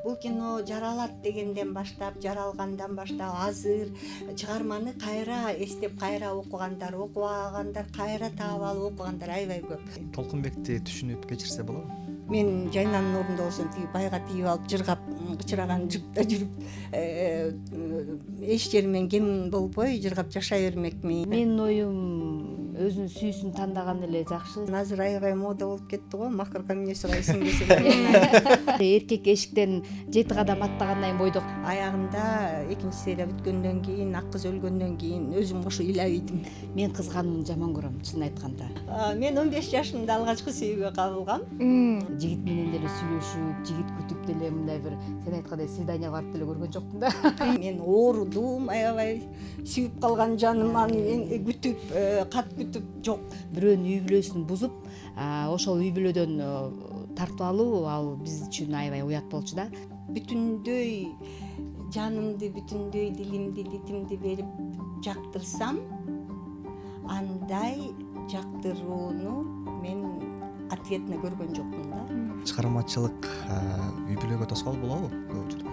бул кино жаралат дегенден баштап, жаралгандан баштап азыр чыгарманы кайра эстеп, кайра окугандар, окубагандар кайра таап алып окугандар аябай көп. Толкунбекти түшүнүп кечирсе болобу? Мен Жайнанын ордунда болсом тиги байга тийип алып жыргап, кычыраган жыпта жүрүп, эч жеримен кем болбой жыргап жашай бермекмин. Менин оюм өзүнүн сүйүүсүн тандаган эле жакшы. Азыр аябай мода болуп кетти го, макырка эмнеси кайсын десе. Эркек эшиктен 7 кадам аттагандан кийин бойдок. Аягында экинчи серия бүткөндөн кийин, ак кыз өлгөндөн кийин өзүм кошо ыйлабыйдым. Мен кызганууну жаман көрөм, чынын айтканда. Мен 15 жашымда алгачкы сүйүүгө кабылгам. Жигит менен деле сүйлөшүп, жигит күтүп деле мындай бир сен айткандай свиданияга барып деле көргөн жокмун да. Мен оорудум, аябай сүйүп калган жаным аны күтүп, кат күтүп жок. Бирөөнүн үй бүлөсүн бузуп, ошол үй бүлөдөн тартып алуу ал биз үчүн аябай уят болчу да. Бүтүндөй жанымды, бүтүндөй дилимди, дитимди берип жактырсам, андай жактырууну мен ответно көргөн жокмун да. Чыгармачылык үй бүлөгө тоскоол болобу көп учурда?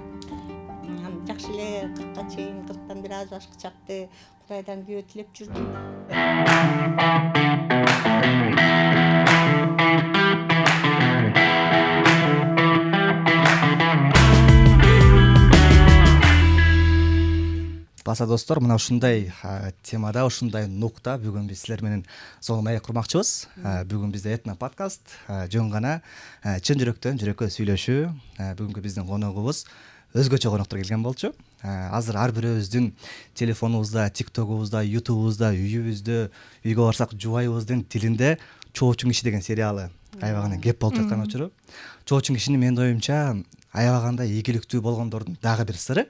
Жакшы эле 40ка чейин, 40тан бир аз башка чакты Кудайдан күйөө тилеп жүрдүм. Баса достор, мына ушундай темада, ушундай нукта бүгүн биз силер менен сонун маек курмакчыбыз. Бүгүн бизде этно подкаст, жөн гана чын жүрөктөн жүрөккө сүйлөшүү. Бүгүнкү биздин коногубуз өзгөчө коноктор келген болчу. Азыр ар бирөөбүздүн телефонубузда, TikTok'убузда, YouTube'убузда, үйүбүздө, үйгө барсак жубайыбыздын тилинде Чоочун киши деген сериалы аябаган кеп болуп жаткан учуру. Чоочун кишинин менин оюмча аябагандай ийгиликтүү болгондордун дагы бир сыры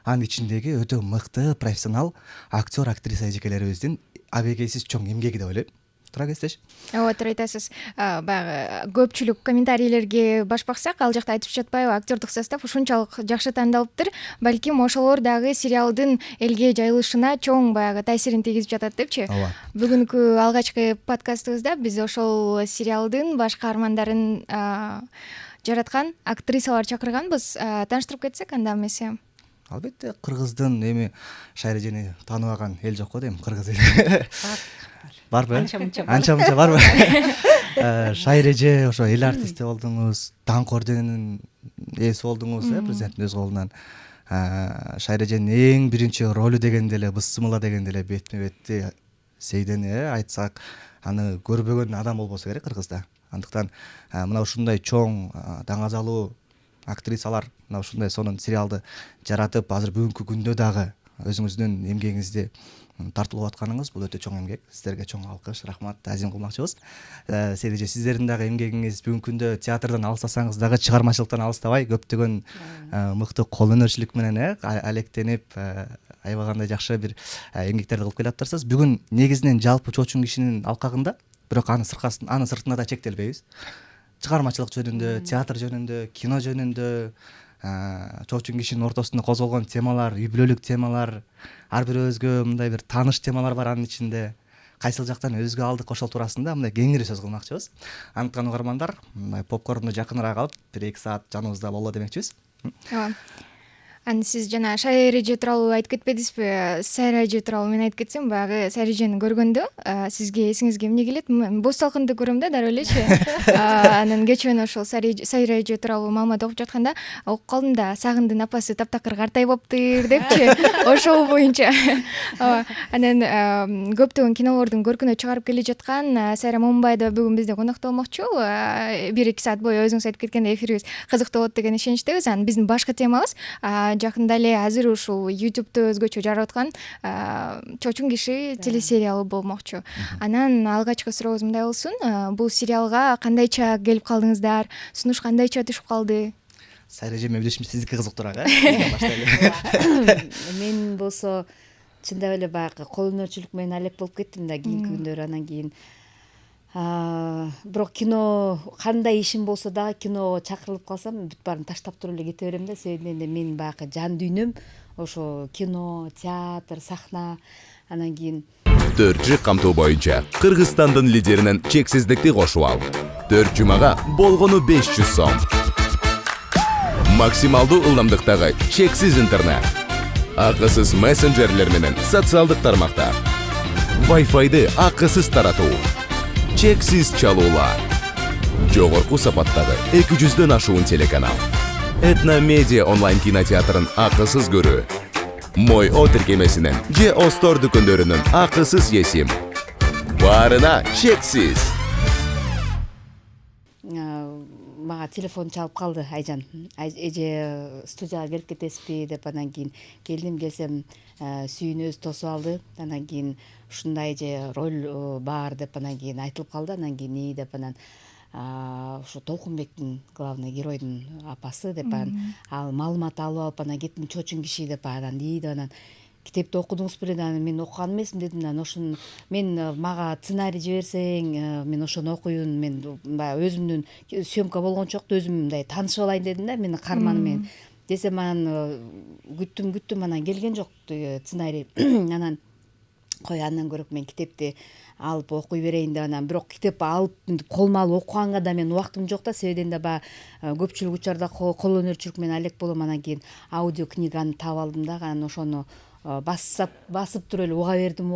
анын ичиндеги өтө мыкты профессионал актер, актриса эжекелерибиздин абегейсиз чоң эмгеги деп ойлойм. Туура кесиптеш? Ооба, туура айтасыз. Баягы көпчүлүк комментарийлерге баш баксак, ал жакта айтып жатпайбы, актёрдук состав ушунчалык жакшы тандалыптыр. Балким ошолор дагы сериалдын элге жайылышына чоң баягы таасирин тийгизип жатат депчи. Ооба. Бүгүнкү алгачкы подкастыбызда биз ошол сериалдын баш каармандарын жараткан актрисалар чакырганбыз. Тааныштырып кетсек анда эмесе. Албетте, кыргыздын эми Шайрежени тааныбаган эл жок го дейм, кыргыз эл. Барбы? Анча-мунча барбы? Шайреже ошо эл артисти болдуңуз, даңк орденинин ээси болдуңуз, президенттин өз колунан. Шайреженин эң биринчи ролу дегенде эле Бысымыла дегенде эле бетме-бетти сейдени айтсак, аны көрбөгөн адам болбосо керек Кыргызда. Андыктан мына ушундай чоң даңазалуу актрисалар мына ушундай сонун сериалды жаратып, азыр бүгүнкү күндө дагы өзүңүздүн эмгегиңизди тартылып атканыңыз бул өтө чоң эмгек. Сиздерге чоң алкыш, рахмат, тазим кылмакчыбыз. Сереже, сиздердин дагы эмгегиңиз бүгүнкү күндө театрдан алыстасаңыз дагы чыгармачылыктан алыстабай, көптөгөн мыкты кол өнөрчүлүк менен алектенип, аябагандай жакшы бир эмгектерди кылып келатырсыз. Бүгүн негизинен жалпы Чоочун кишинин алкагында, бирок анын сыртына да чектелбейбиз. Чыгармачылык жөнүндө, театр жөнүндө, кино жөнүндө, Чоочун кишинин ортосунда козголгон темалар, үй бүлөлүк темалар, ар бирөөбүзгө мындай бир тааныш темалар бар анын ичинде. Кайсыл жактан өзгө алдык ошол туурасында мындай кеңири сөз кылмакчыбыз. Андыктан угармандар, мындай попкорнду жакыныраак алып, 1-2 саат жаныбызда боло демекчибиз. Ооба. Аны сиз жана Шайреже тууралуу айтып кетпедиңизби? Сайреже тууралуу мен айтып кетсем, баягы Сайрежени көргөндө сизге эсиңизге эмне келет? Боз салкынды көрөм да дароо элечи. Анан кечүүнү ошол Сайреже тууралуу маалымат окуп жатканда окуп калдым да, Сагындын апасы таптакыр картай болуптур депчи. Ошол боюнча. Ооба. Анан көптөгөн кинолордун көркүнө чыгарып келе жаткан Сайра Момунбаева бүгүн бизде конокто болмокчу. 1-2 саат бою өзүңүз айтып кеткендей эфирибиз кызыктуу болот деген ишеничтебиз. Анан биздин башкы темабыз жакында эле азыр ушул YouTube'да өзгөчө жарап аткан Чоочун киши телесериалы болмокчу. Анан алгачкы сурообуз мындай болсун: бул сериалга кандайча келип калдыңыздар? Сунуш кандайча түшүп калды? Сайреже, мен билишим сиздики кызыктуураак, баштайлы. Мен болсо чындап эле баягы кол өнөрчүлүк менен алек болуп кеттим да кийинки күндөр. Анан кийин бирок кино кандай ишим болсо дагы киного чакырылып калсам бүт баарын таштап туруп эле кете берем да. Себеби менин баягы жан дүйнөм ошо кино, театр, сахна. Анан кийин 4 камтоо боюнча Кыргызстандын лидеринен чексиздикти кошуп ал. 4 жумага болгону 500 сом. максималдуу ылдамдыктагы чексиз интернет, акысыз мессенджерлер менен социалдык тармактар, Wi-Fi'ды акысыз таратуу, чексиз чалуулар, жогорку сапаттагы 200дөн ашуун телеканал, Этно Медиа онлайн кинотеатрын акысыз көрүү, Мой О тиркемесинен же Остор дүкөндөрүнүн акысыз есим. Баарына чексиз. Мага телефон чалып калды, Айжан. Эже студияга келип кетесизби деп, анан кийин келдим, келсем сүйүүнүбүз тосуп алды. Анан кийин ушундай же роль бар деп анан кийин айтылып калды. Анан кийин ии деп анан ушу Толкунбектин главный геройдун апасы деп анан ал маалымат алып алып анан кеттим, чочун киши деп анан ии деп анан китепти окудуңуз беле? Анан мен окуган эмесмин дедим. Анан ошону мен мага сценарий жиберсең, мен ошону окуйм, мен баягы өзүмдүн съемка болгончо өзүм мындай таанышып алайын дедим да, менин каарманым менен десем, анан күттүм, анан келген жок сценарий. Анан кой, андан көрөк мен китепти алып окуй берейин деп, анан бирок китеп алып колума алып окуганга да мен убактым жок да, себеби дегенде баягы көпчүлүк учурда кол өнөрчүлүк менен алек болом. Анан кийин аудио книганы таап алдым да, анан ошону басып туруп эле уга бердим,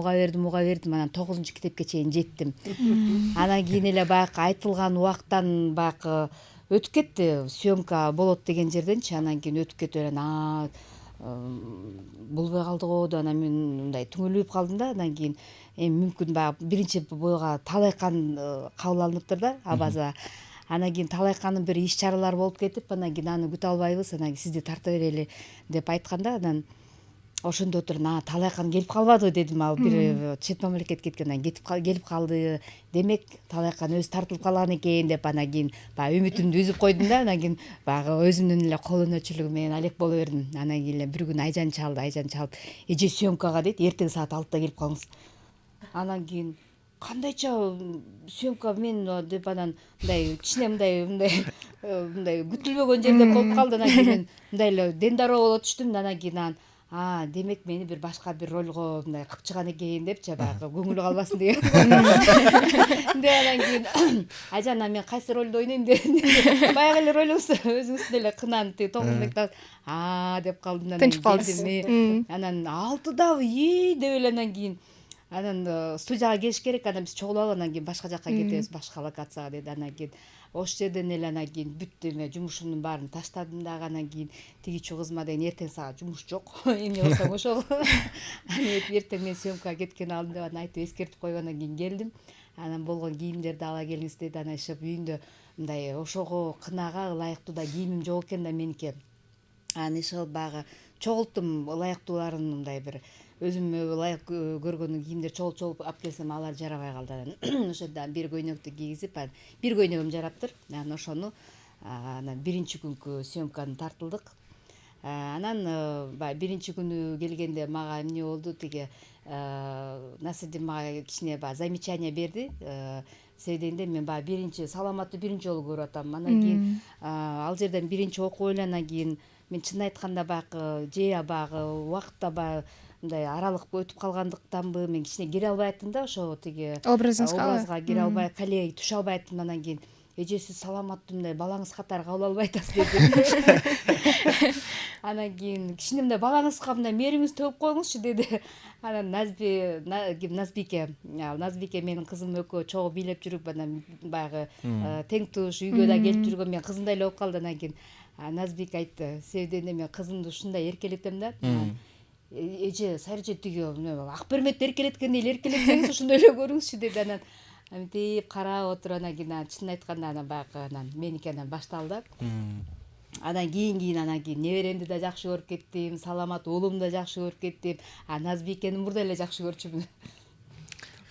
анан 9 китепке чейин жеттим. Анан кийин эле баягы айтылган убактан баягы өтүп кетти, съемка болот деген жерденчи. Анан кийин өтүп кетип анан болбой калды го деп анан мен мындай түңүлүп калдым да. Анан кийин эми мүмкүн баягы биринчи бойго талайкан кабыл алыныптыр да, абаза. Анан кийин талайканын бир иш чаралары болуп кетип, анан кийин аны күтө албайбыз, анан кийин сизди тарта берели деп айтканда, анан ошондо отуруп талайкан келип калбадыбы дедим. Ал бир чет мамлекетке кеткен, анан келип калды. Демек талайкан өзү тартылып калган экен деп анан кийин баягы үмүтүмдү үзүп койдум да. Анан кийин баягы өзүмдүн эле кол өнөрчүлүгүм менен алек боло бердим. Анан кийин эле бир күнү Айжан чалып, эже съемкага дейт, эртең саат 6-да келип калыңыз. Анан кийин кандайча съемка мен деп анан мындай кичине мындай күтүлбөгөн жерде болуп калды. Анан кийин мен мындай эле дендароо боло түштүм. Анан кийин демек мени бир башка бир ролго мындай кыпчыган экен депчи, баягы көңүлү калбасын деген. Деп анан кийин Айжан, мен кайсы ролду ойнойм дедим. Баягы эле ролуңуз өзүңүздүн эле кынан Толкунбек деп калдым. Тынчып калдыңыз. Анан 6-дабы деп эле анан кийин студияга келиш керек, анан биз чогулуп алып анан кийин башка жакка кетебиз, башка локацияга деди. Анан кийин ош жерден эле анан кийин бүт эме жумушумдун баарын таштадым дагы. Анан кийин тигичи кызыма деген эртең сага жумуш жок, эмне болсоң ошол. Анан эртең мен съемкага кеткен алдым деп анан айтып эскертип коюп анан кийин келдим. Анан болгон кийимдерди ала келиңиз деди. Анан ишеп үйүндө мындай ошого кынага ылайыктуу да кийимим жок экен да меники. Анан ишеп баягы чогулттум ылайыктууларын, мындай бир өзүмө ылайык көргөн кийимдер чогулуп алып келсем, алар жарабай калды. Ошондо бир көйнөктү кийгизип, бир көйнөгүм жараптыр. Анан ошону анан биринчи күнкү съемканы тартылдык. Анан баягы биринчи күнү келгенде мага эмне болду, тиги Насырдин мага кичине баягы замечание берди. Себеби дегенде мен баягы биринчи саламатты биринчи жолу көрүп атам. Анан кийин ал жерден биринчи окуп эле, анан кийин мен чын айтканда баягы баягы убакытта баягы мындай аралык өтүп калгандыктанбы, мен кичине кире албай аттым да, ошо тиги образга кире албай, колея түшө албай аттым. Анан кийин эже сиз саламаттуу мындай балаңыз катары кабыл албай атасыз деди. Анан кийин кичине мындай балаңызга мындай мээримиңизди төгүп коюңузчу деди. Анан Назбике менин кызым экөө чогуу бийлеп жүрүп, анан баягы тең туш үйгө да келип жүргөн менин кызымдай эле болуп калды. Анан кийин Назбике айтты, себеби дегенде мен кызымды ушундай эркелетем да. Эже Сайырже тиги Акберметти эркелеткендей эле эркелетсеңиз ошондой эле көрүңүзчү деди. Анан мынтип карап отуруп, анан кийин чын айтканда анан баягы меники анан башталды. Анан кийин неберемди да жакшы көрүп кеттим, саламат уулумду да жакшы көрүп кеттим. Назбикени мурда эле жакшы көрчүмүн.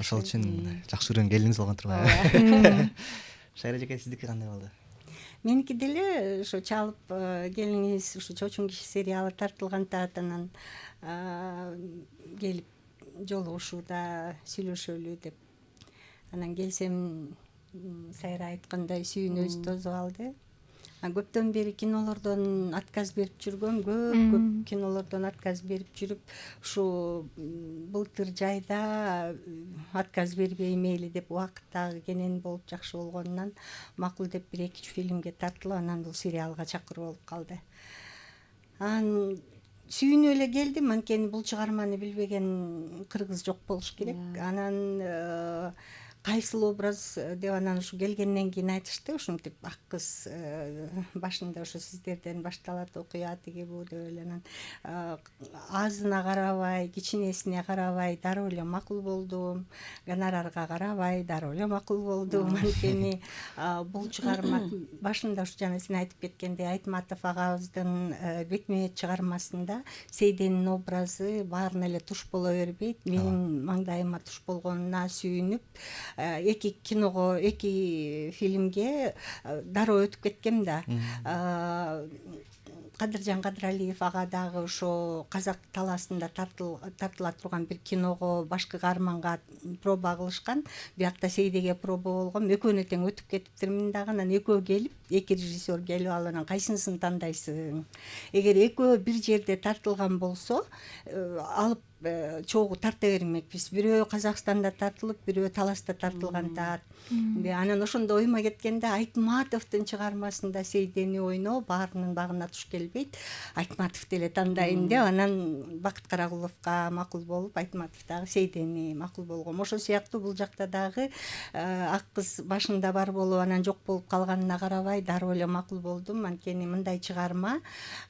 Ошол үчүн жакшы көргөн келиниңиз болгон турбайбы? Шайра эжеке, сиздики кандай болду? Меники деле ошо чалып келиңиз, ушу чочун киши сериалы тартылгантан келип жолугушууда сүйлөшөлү деп. Анан келсем Сайра айткандай сүйүүнүбүз тосуп алды. Көптөн бери кинолордон отказ берип жүргөм, көп кинолордон отказ берип жүрүп, ушу былтыр жайда отказ бербей мейли деп убакыт дагы кенен болуп жакшы болгонунан макул деп 1-2 фильмге тартылып, анан бул сериалга чакыруу болуп калды. Сүйүнүп эле келдим, анткени бул чыгарманы билбеген кыргыз жок болуш керек. Анан кайсыл образ деп анан ушу келгенден кийин айтышты, ушинтип ак кыз башында ошо сиздерден башталат окуя тиги бу деп эле, анан азына карабай, кичинесине карабай дароо эле макул болдум, гонорарга карабай дароо эле макул болдум. Анткени бул чыгарма башында ушу жана сен айтып кеткендей Айтматов агабыздын бетме бет чыгармасында Сейденин образы баарына эле туш боло бербейт. Менин маңдайыма туш болгонуна сүйүнүп, 2 киного, 2 фильмге дароо өтүп кеткем да. Кадыржан Кадыралиев ага дагы ошо Казак талаасында тартыла турган бир киного башкы каарманга проба кылышкан. Биякта Сейдеге проба болгон. Экөөнө тең өтүп кетиптирмин дагы. Анан экөө келип, 2 режиссер келип алып, анан кайсынысын тандайсың? Эгер экөө бир жерде тартылган болсо, алып чогуу тарта бермекпиз. Бирөө Казакстанда тартылып, бирөө таласта тартылганда. Анан ошондо оюма кеткенде Айтматовдун чыгармасында Сейдени ойноо баарынын багына туш келбейт. Айтматов деле тандайын деп, анан Бакыт Карагуловго макул болуп, Айтматов дагы Сейдени макул болгом. Ошол сыяктуу бул жакта дагы ак кыз башында бар болуп, анан жок болуп калганына карабай дароо эле макул болдум. Анткени мындай чыгарма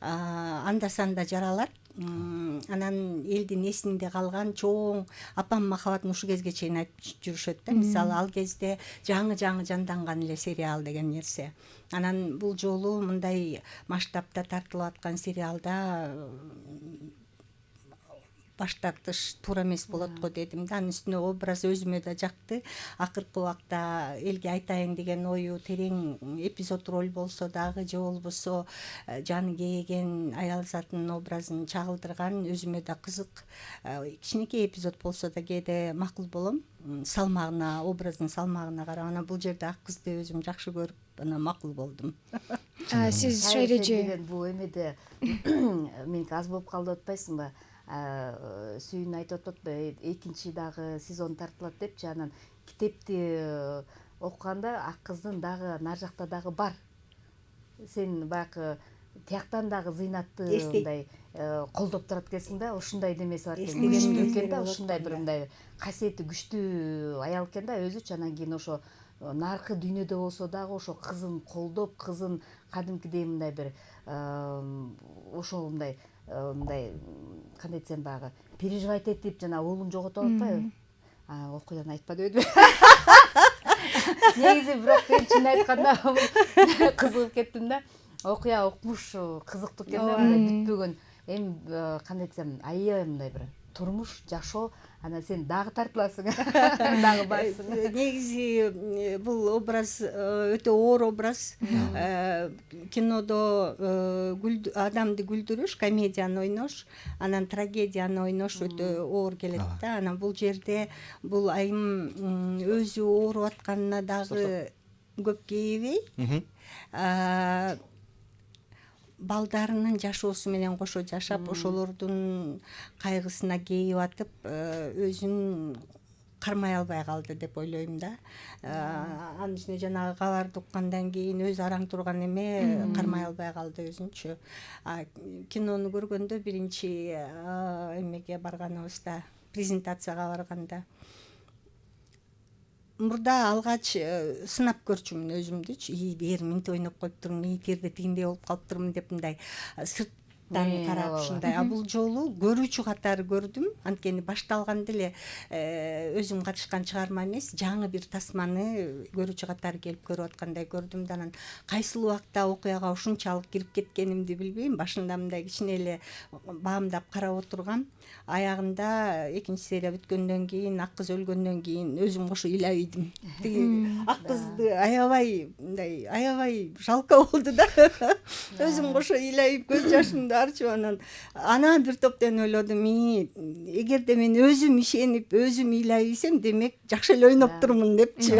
анда-санда жаралат. Анан элдин эсинде калган чоң апам махабатын ушу кезге чейин айтып жүрүшөт да. Мисалы, ал кезде жаңы жанданган эле сериал деген нерсе. Анан бул жолу мындай масштабта тартылып аткан сериалда баш тартыш туура эмес болот го дедим да. Анын үстүнө образ өзүмө да жакты. Акыркы убакта элге айтайын деген ою терең эпизод роль болсо дагы, же болбосо жаны кейеген аял затынын образын чагылдырган өзүмө да кызык. Кичинекей эпизод болсо да кээде макул болом. Салмагына, образдын салмагына карап, анан бул жерде ак кызды өзүм жакшы көрүп, анан макул болдум. Сиз Шайреже бул эмеде меники аз болуп калды деп атпайсыңбы? Сүйүн айтып атпайбы, экинчи дагы сезон тартылат депчи. Анан китепти окуганда ак кыздын дагы нар жакта дагы бар. Сен баягы тияктан дагы зыйнатты мындай колдоп турат экенсиң да, ушундай немеси бар экен. Экен да, ушундай бир мындай касиети күчтүү аял экен да өзүчү. Анан кийин ошо наркы дүйнөдө болсо дагы ошо кызын колдоп, кызын кадимкидей мындай бир ошол мындай кандай десем баягы переживать этип жана уулун жоготуп атпайбы? Окуяны айтпады өйдү. Негизи бирок мен чын айтканда кызыгып кеттим да. Окуя окмуш кызыктуу экен да, бүтпөгөн. Эми кандай десем, аябай мындай бир турмуш, жашоо. Анан сен дагы тартыласың, дагы барсың. Негизи бул образ өтө оор образ. Кинодо адамды күлдүрүш, комедияны ойнош, анан трагедияны ойнош өтө оор келет да. Анан бул жерде бул айым өзү ооруп атканына дагы көп кейибей, балдарынын жашоосу менен кошо жашап, ошолордун кайгысына кейип атып, өзүн кармай албай калды деп ойлойм да. Анын үстүнө жанагы кабарды уккандан кийин өзү араң турган эме кармай албай калды өзүнчү. Кинону көргөндө биринчи эмеге барганыбызда, презентацияга барганда мурда алгач сынап көрчүмүн өзүмдүчү. Бээр минтип ойноп коюптурмун, тирде тигиндей болуп калыптырмын деп мындай сырттан карап ушундай. Бул жолу көрүүчү катары көрдүм. Анткени башталганда эле өзүм катышкан чыгарма эмес, жаңы бир тасманы көрүүчү катары келип көрүп аткандай көрдүм да. Анан кайсыл убакта окуяга ушунчалык кирип кеткенимди билбейм. Башында мындай кичине эле баамдап карап отургам. Аягында экинчи серия бүткөндөн кийин, ак кыз өлгөндөн кийин өзүм кошо ыйлайдым. Ак кызды аябай жалко болду да. Өзүм кошо ыйлайып көз жашымды чыгарчу. Анан бир топтон ойлодум, эгерде мен өзүм ишенип, өзүм ыйлай билсем, демек жакшы эле ойноп турмун депчи.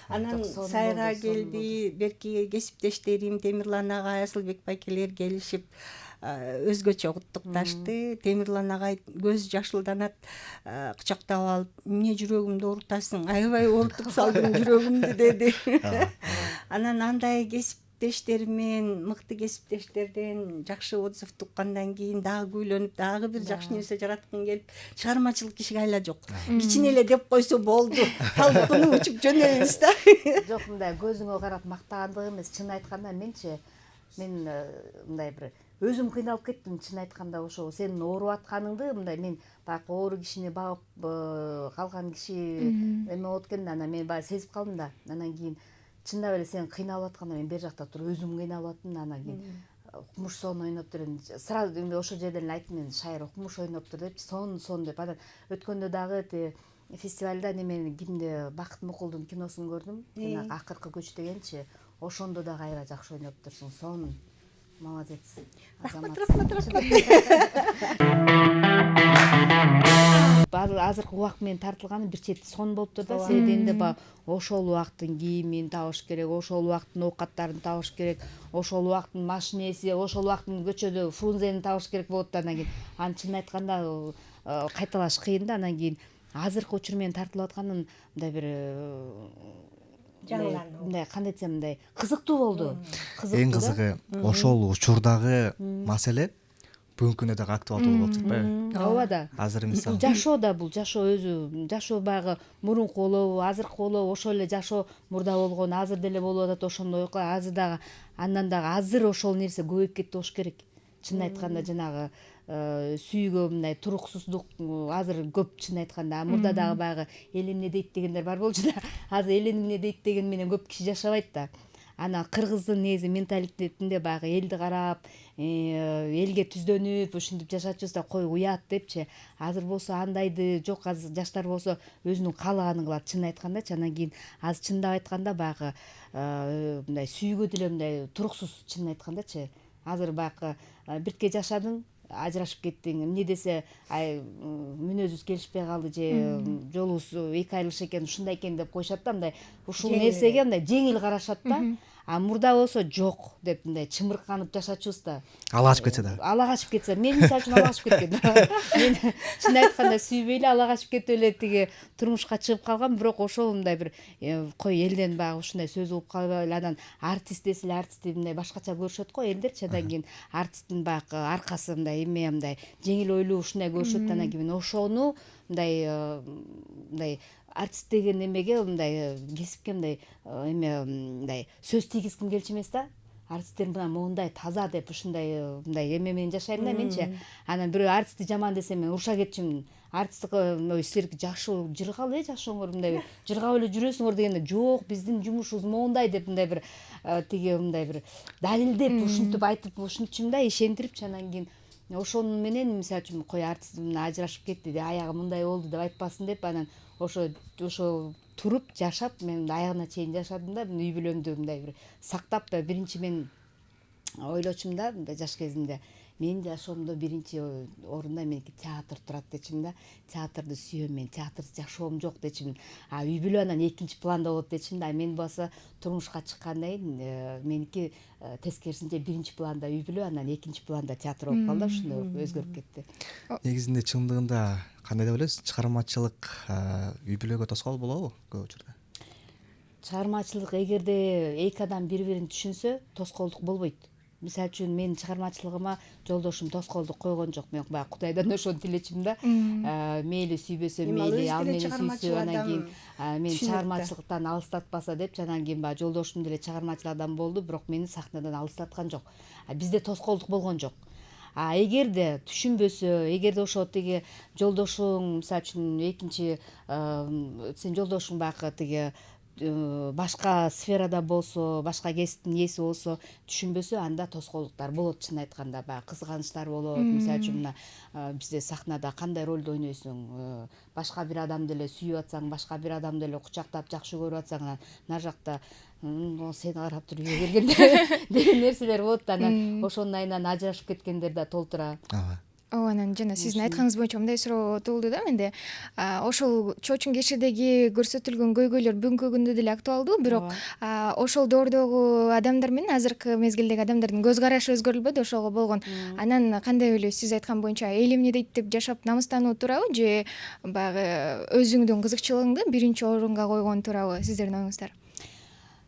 Анан Сайра келди, берки кесиптештерим Темирлан агай, Асылбек байкелер келишип өзгөчө куттукташты. Темирлан агай көз жашылданат, кучактап алып, эмне жүрөгүмдү оорутасың, аябай оорутуп салдың жүрөгүмдү деди. Анан андай кесиптештеримен, мыкты кесиптештерден жакшы отзыв туккандан кийин дагы күүлөнүп, дагы бир жакшы нерсе жараткым келип, чыгармачылык кишиге айла жок. Кичине эле деп койсо болду. Талкууну учуп жөнөйбүз да. Жок, мындай көзүңө карап мактагандык эмес, чын айтканда мен мындай бир өзүм кыйналып кеттим, чын айтканда. Ошо сенин ооруп атканыңды мындай мен баягы оору кишини багып калган киши эме болот экен, анан мен баягы сезип калдым да. Анан кийин чындап эле сен кыйналып атканда мен бер жакта туруп өзүм кыйналып аттым. Анан кийин укмуш сон ойноп тур, сразу ошол жерден эле айттым мен, Шайыр укмуш ойноп тур депчи, сон деп. Анан өткөндө дагы фестивалда немени кимди, Бакыт Мукулдун киносун көрдүм. Жанагы Акыркы көч дегенчи. Ошондо дагы аябай жакшы ойноп турсуң. Сон молодец. Рахмат. Азыркы убакыт менен тартылганы бир чети сон болуптур да. Себебинде баягы ошол убакыттын кийимин табыш керек, ошол убакыттын оокаттарын табыш керек, ошол убакыттын машинеси, ошол убакыттын көчөдө фрунзени табыш керек болот да. Анан кийин аны чын айтканда кайталаш кыйын да. Анан кийин азыркы учур менен тартылып атканын мындай бир мындай кандай десем, мындай кызыктуу болду. Эң кызыгы ошол учурдагы маселе бүгүнкү күндө дагы актуалдуу болуп атпайбы? Ооба да. Азыр мисалы Бул жашоо өзү, жашоо баягы мурунку болобу, азыркы болобу, ошол эле жашоо мурда болгон, азыр деле болуп атат ошондой окуя. Азыр дагы андан дагы азыр ошол нерсе көбөйүп кетти болуш керек. Чын айтканда жанагы сүйгө мындай туруксуздук азыр көп, чын айтканда. Мурда дагы баягы эл эмне дейт дегендер бар болчу да. Азыр эл эмне дейт деген менен көп киши жашабайт да. Ана кыргыздын негизи менталитетинде баягы элди карап, элге түздөнүп ушинтип жашачубуз да, кой уят депчи. Азыр болсо андайды жок, азыр жаштар болсо өзүнүн каалаганын кылат, чын айткандачы. Анан кийин азыр чындап айтканда баягы мындай сүйгө деле мындай туруксуз, чын айткандачы. Азыр баягы бирге жашадың, ажырашып кеттиң, эмне десе мүнөзүбүз келишпей калды же жолубуз 2 айрылыш экен, ушундай экен деп коюшат да. Мындай ушул нерсеге мындай жеңил карашат да. А мурда болсо жок деп мындай чымырканып жашачубуз да. ала качып кетсе да. Ала качып кетсе, мен мисалы үчүн ала качып кеткем. Мен чын айтканда сүйбөй эле ала качып кетип эле тиги турмушка чыгып калгам, бирок ошол мындай бир кой элден баягы ушундай сөз угуп калбай эле. Анан артист деселе артистти мындай башкача көрүшөт го элдерчи. Андан кийин артисттин баягы аркасы мындай эме, мындай жеңил ойлуу ушундай көрүшөт. Анан кийин ошону мындай артист деген эмеге, мындай кесипке мындай эме, мындай сөз тийгизгим келчү эмес да. Артисттер моундай таза деп ушундай мындай эме менен жашайм да менчи. Анан бирөө артистти жаман десе мен уруша кетчүмүн. Артисттик силерге жакшы жыргалы жашооңор, мындай жыргап эле жүрөсүңөр дегенде, жок, биздин жумушубуз моундай деп мындай бир тиги мындай бир далилдеп ушинтип айтып ушинтчүмүн да, ишендирипчи. Анан кийин ошону менен мисалы үчүн кой артист ажырашып кетти де, аягы мындай болду деп айтпасын деп, анан ошо туруп жашап, мен аягына чейин жашадым да. Үй бүлөмдү мындай бир сактап, биринчи мен ойлочумун да, жаш кезимде менин жашоомдо биринчи орунда меники театр турат дечимин да. Театрды сүйөм мен, театрсыз жашоом жок дечимин. А үй бүлө анан экинчи планда болот дечимин да. Мен болсо турмушка чыккандан кийин меники тескерисинче биринчи планда үй бүлө, анан экинчи планда театр болуп калды. Ошондой өзгөрүп кетти. Негизинде чындыгында кандай деп ойлойсуз? Чыгармачылык үй бүлөгө тоскоол болобу көп учурда? Чыгармачылык эгерде эки адам бири-бирин түшүнсө, тоскоолдук болбойт. Мисалы үчүн менин чыгармачылыгыма жолдошум тоскоолдук койгон жок. Мен баягы Кудайдан ошону тилечимин да. Мейли сүйбөсө мейли, ал мени сүйсө, анан кийин мен чыгармачылыктан алыстатпаса депчи. Анан кийин баягы жолдошум деле чыгармачыл адам болду, бирок мени сахнадан алыстаткан жок. Бизде тоскоолдук болгон жок. Эгерде түшүнбөсө, эгерде ошо тиги жолдошуң, мисалы үчүн экинчи сен жолдошуң баягы тиги башка сферада болсо, башка кесиптин ээси болсо түшүнбөсө, анда тоскоолдуктар болот. Чын айтканда баягы кызганычтар болот. Мисалы үчүн мына бизде сахнада кандай ролду ойнойсуң, башка бир адамды эле сүйүп атсаң, башка бир адамды эле кучактап жакшы көрүп атсаң, нары жакта сени карап туруп үйгө келгенде деген нерселер болот. Анан ошонун айынан ажырашып кеткендер да толтура. ооба, анан жана сиздин айтканыңыз боюнча мындай суроо туулду да менде. Ошол чоочун кешидеги көрсөтүлгөн көйгөйлөр бүгүнкү күндө деле актуалдуу, бирок ошол доордогу адамдар менен азыркы мезгилдеги адамдардын көз карашы өзгөрүлбөдү, ошого болгон. Анан кандай ойлойсуз? Сиз айткан боюнча эл эмне дейт деп жашап намыстануу туурабы, же баягы өзүңдүн кызыкчылыгыңды биринчи орунга койгон туурабы? Сиздердин оюңуздар?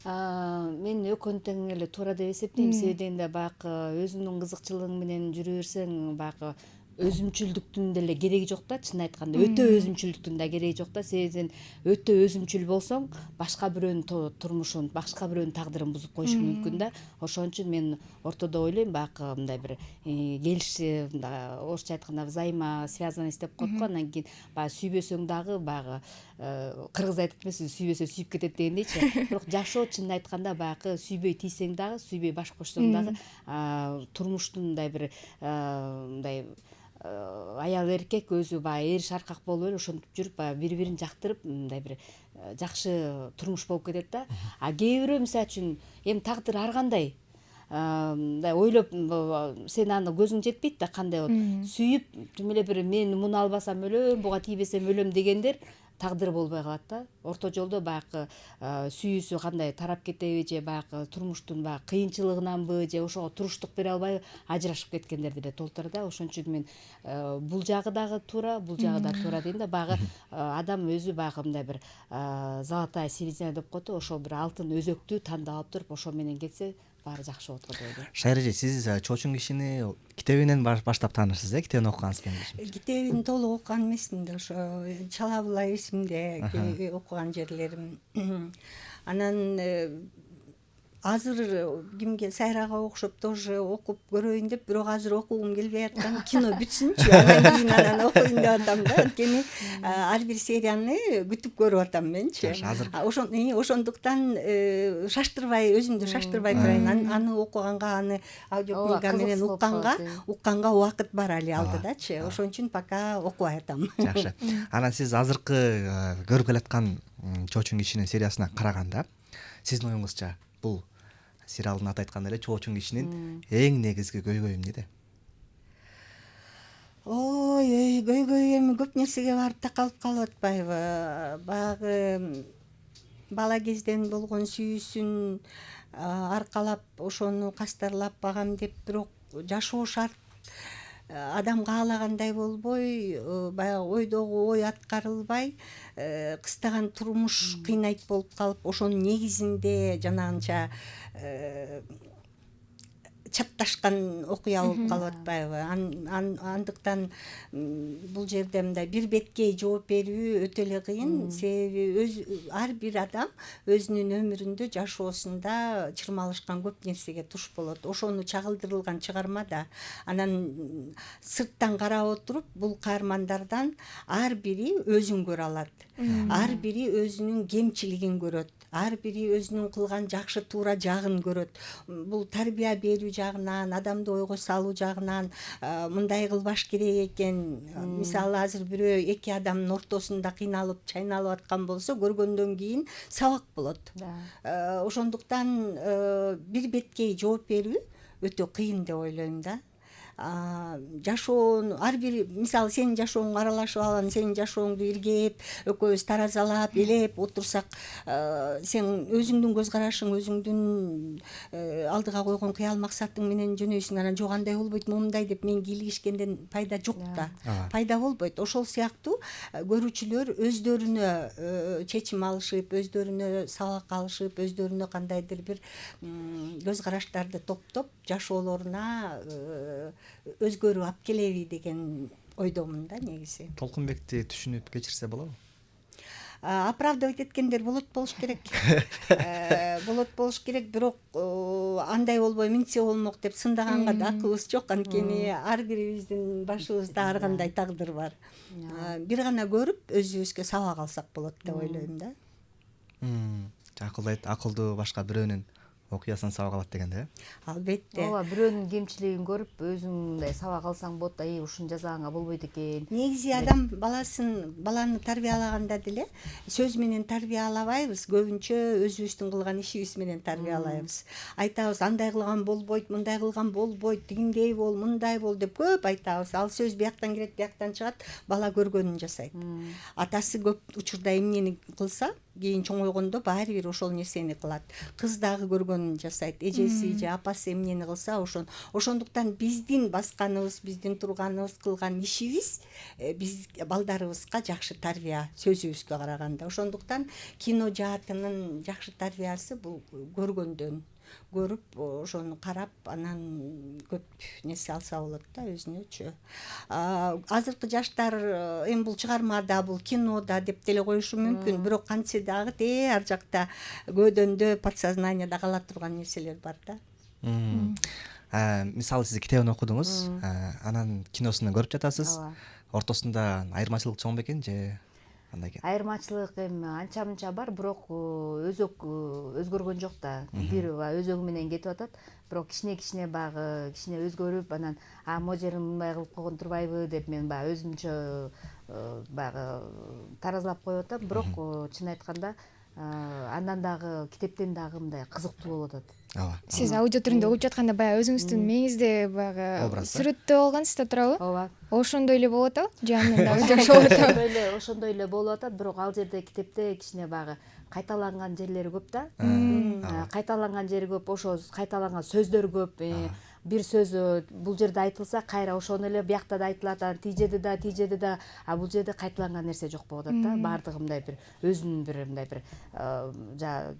Мен экөөнү тең эле туура деп эсептейм. Себеби дегенде баягы өзүңдүн кызыкчылыгың менен жүрө берсең, баягы өзүмчүлдүктүн деле кереги жок да. Чын айтканда өтө өзүмчүлдүктүн да кереги жок да. Себеби сен өтө өзүмчүл болсоң, башка бирөөнүн турмушун, башка бирөөнүн тагдырын бузуп коюшуң мүмкүн да. Ошон үчүн мен ортодо ойлойм, баягы мындай бир келиши, орусча айтканда взаимосвязанность деп коет го. Анан кийин баягы сүйбөсөң дагы баягы кыргыз айтып эмеспи, сүйбөсө сүйүп кетет дегендейчи. Бирок жашоо чын айтканда баягы сүйбөй тийсең дагы, сүйбөй баш кошсоң дагы турмуштун мындай бир мындай аял эркек өзү баягы эр шаркак болуп эле ошентип жүрүп, баягы бири-бирин жактырып, мындай бир жакшы турмуш болуп кетет да. А кээ бирөө мисалы үчүн эми тагдыр ар кандай мындай ойлоп, сен аны көзүң жетпейт да кандай болот. Сүйүп, тим эле бир мен муну албасам өлөм, буга тийбесем өлөм дегендер тагдыр болбой калат да. Орто жолдо баягы сүйүүсү кандай тарап кетеби, же баягы турмуштун баягы кыйынчылыгынанбы, же ошого туруштук бере албай ажырашып кеткендер деле толтура да. Ошон үчүн мен бул жагы дагы туура, бул жагы да туура дейм да. Баягы адам өзү баягы мындай бир золотая середина деп коет, ошол бир алтын өзөктү тандап алып туруп, ошо менен кетсе баары жакшы болот го деп ойлойм. Шайра эже, сиз чоочун кишини китебинен баштап таанырсыз, китебин окугансыз менин. Китебин толук окуган эмесмин да, ошо чала була эсимде окуган жерлерим. Анан азыр кимге Сайрага окшоп тоже окуп көрөйүн деп, бирок азыр окугум келбей аткан, кино бүтсүнчү, анан кийин анан окуйн деп атам да. Анткени ар бир серияны күтүп көрүп атам менчи. Ошондуктан шаштырбай, өзүмдү шаштырбай турайын. Аны окуганга, аны аудиокнига менен укканга убакыт бар али алдыдачы. Ошон үчүн пока окубай атам. Жакшы. Анан сиз азыркы көрүп келаткан чоочун кишинин сериясына караганда, сиздин оюңузча бул сериалдын аты айткандай эле чоочун кишинин эң негизги көйгөйү эмнеде? Ой, көйгөй эми көп нерсеге барып такалып калып атпайбы? Баягы бала кезден болгон сүйүүсүн аркалап, ошону кастарлап багам деп, бирок жашоо шарт, адам каалагандай болбой, баягы ойдогу ой аткарылбай, кыстаган турмуш кыйнайт болуп калып, ошонун негизинде жанагынча чапташкан окуя болуп калып атпайбы? Андыктан бул жерде мындай бир беткей жооп берүү өтө эле кыйын. Себеби ар бир адам өзүнүн өмүрүндө, жашоосунда чырмалышкан көп нерсеге туш болот. Ошону чагылдырылган чыгарма да. Анан сырттан карап отуруп, бул каармандардан ар бири өзүн көрө алат. Ар бири өзүнүн кемчилигин көрөт. Ар бири өзүнүн кылган жакшы туура жагын көрөт. Бул тарбия берүү жагынан, адамды ойго салуу жагынан мындай кылбаш керек экен. Мисалы азыр бирөө эки адамдын ортосунда кыйналып, чайналып аткан болсо, көргөндөн кийин сабак болот. Ошондуктан бир беткей жооп берүү өтө кыйын деп ойлойм да. Жашоо ар бир, мисалы сенин жашооңго аралашып алам, сенин жашооңду иргеп, экөөбүз таразалап, элеп отурсак, сен өзүңдүн көз карашың, өзүңдүн алдыга койгон кыял максатың менен жөнөйсүң. Анан жок, андай болбойт, момундай деп мен кийлигишкенден пайда жок да. Пайда болбойт. Ошол сыяктуу көрүүчүлөр өздөрүнө чечим алышып, өздөрүнө сабак алышып, өздөрүнө кандайдыр бир көз караштарды топтоп, жашоолоруна өзгөрүү алып келеби деген ойдомун да негизи. Толкунбекти түшүнүп кечирсе болобу? Оправдывать эткендер болот болуш керек. Болот болуш керек, бирок андай болбой минтсе болмок деп сындаганга да акыбыз жок. Анткени ар бирибиздин башыбызда ар кандай тагдыр бар. Бир гана көрүп өзүбүзгө сабак алсак болот деп ойлойм да. акылдуу башка бирөөнүн окуясынан сабак алат дегенде, Албетте. ооба, бирөөнүн кемчилигин көрүп өзүң мындай сабак алсаң болот да, ушуну жасаганга болбойт экен. Негизи адам баланы тарбиялаганда деле сөз менен тарбиялабайбыз, көбүнчө өзүбүздүн кылган ишибиз менен тарбиялайбыз. Айтабыз, андай кылган болбойт, мындай кылган болбойт, тигиндей бол, мындай бол деп көп айтабыз. Ал сөз бияктан кирет, бияктан чыгат, бала көргөнүн жасайт. Атасы көп учурда эмнени кылса, кийин чоңойгондо баары бир ошол нерсени кылат. Кыз дагы көргөнүн жасайт. Эжеси же апасы эмнени кылса ошондуктан биздин басканыбыз, биздин турганыбыз, кылган ишибиз биз балдарыбызга жакшы тарбия сөзүбүзгө караганда. Ошондуктан кино жаатынын жакшы тарбиясы бул көргөндөн, көрүп ошону карап анан көп нерсе алса болот да өзүнөчү. Азыркы жаштар эми бул чыгармада, бул кинода деп деле коюшу мүмкүн, бирок кантсе дагы ар жакта көөдөндө, подсознанияда кала турган нерселер бар да. Мисалы сиз китебин окудуңуз, анан киносун көрүп жатасыз. Ортосунда айырмачылык чоң бекен же кандай экен? Айырмачылык эми анча мынча бар, бирок өзөк өзгөргөн жок да. Бир өзөгү менен кетип атат, бирок кичине багы кичине өзгөрүп, анан могу жерин мындай кылып койгон турбайбы деп мен баягы өзүмчө баягы таразалап коюп атам, бирок чын айтканда андан дагы китептен дагы мындай кызыктуу болуп атат. Ооба. Сиз аудио түрүндө окуп жатканда баягы өзүңүздүн мээңизде баягы сүрөттөп алгансыз да турабы? Ооба. Ошондой эле болот атабы? Же андан дагы жакшы болот атабы? Ошондой эле болуп атат, бирок ал жерде китепте кичине баягы кайталанган жерлери көп да. Кайталанган жери көп, ошо кайталанган сөздөр көп. Бир сөз бул жерде айтылса, кайра ошону эле биякта да айтылат, тиги жерде да, бул жерде кайталанган нерсе жок болуп атат да. Баардыгы мындай бир өзүнүн бир мындай бир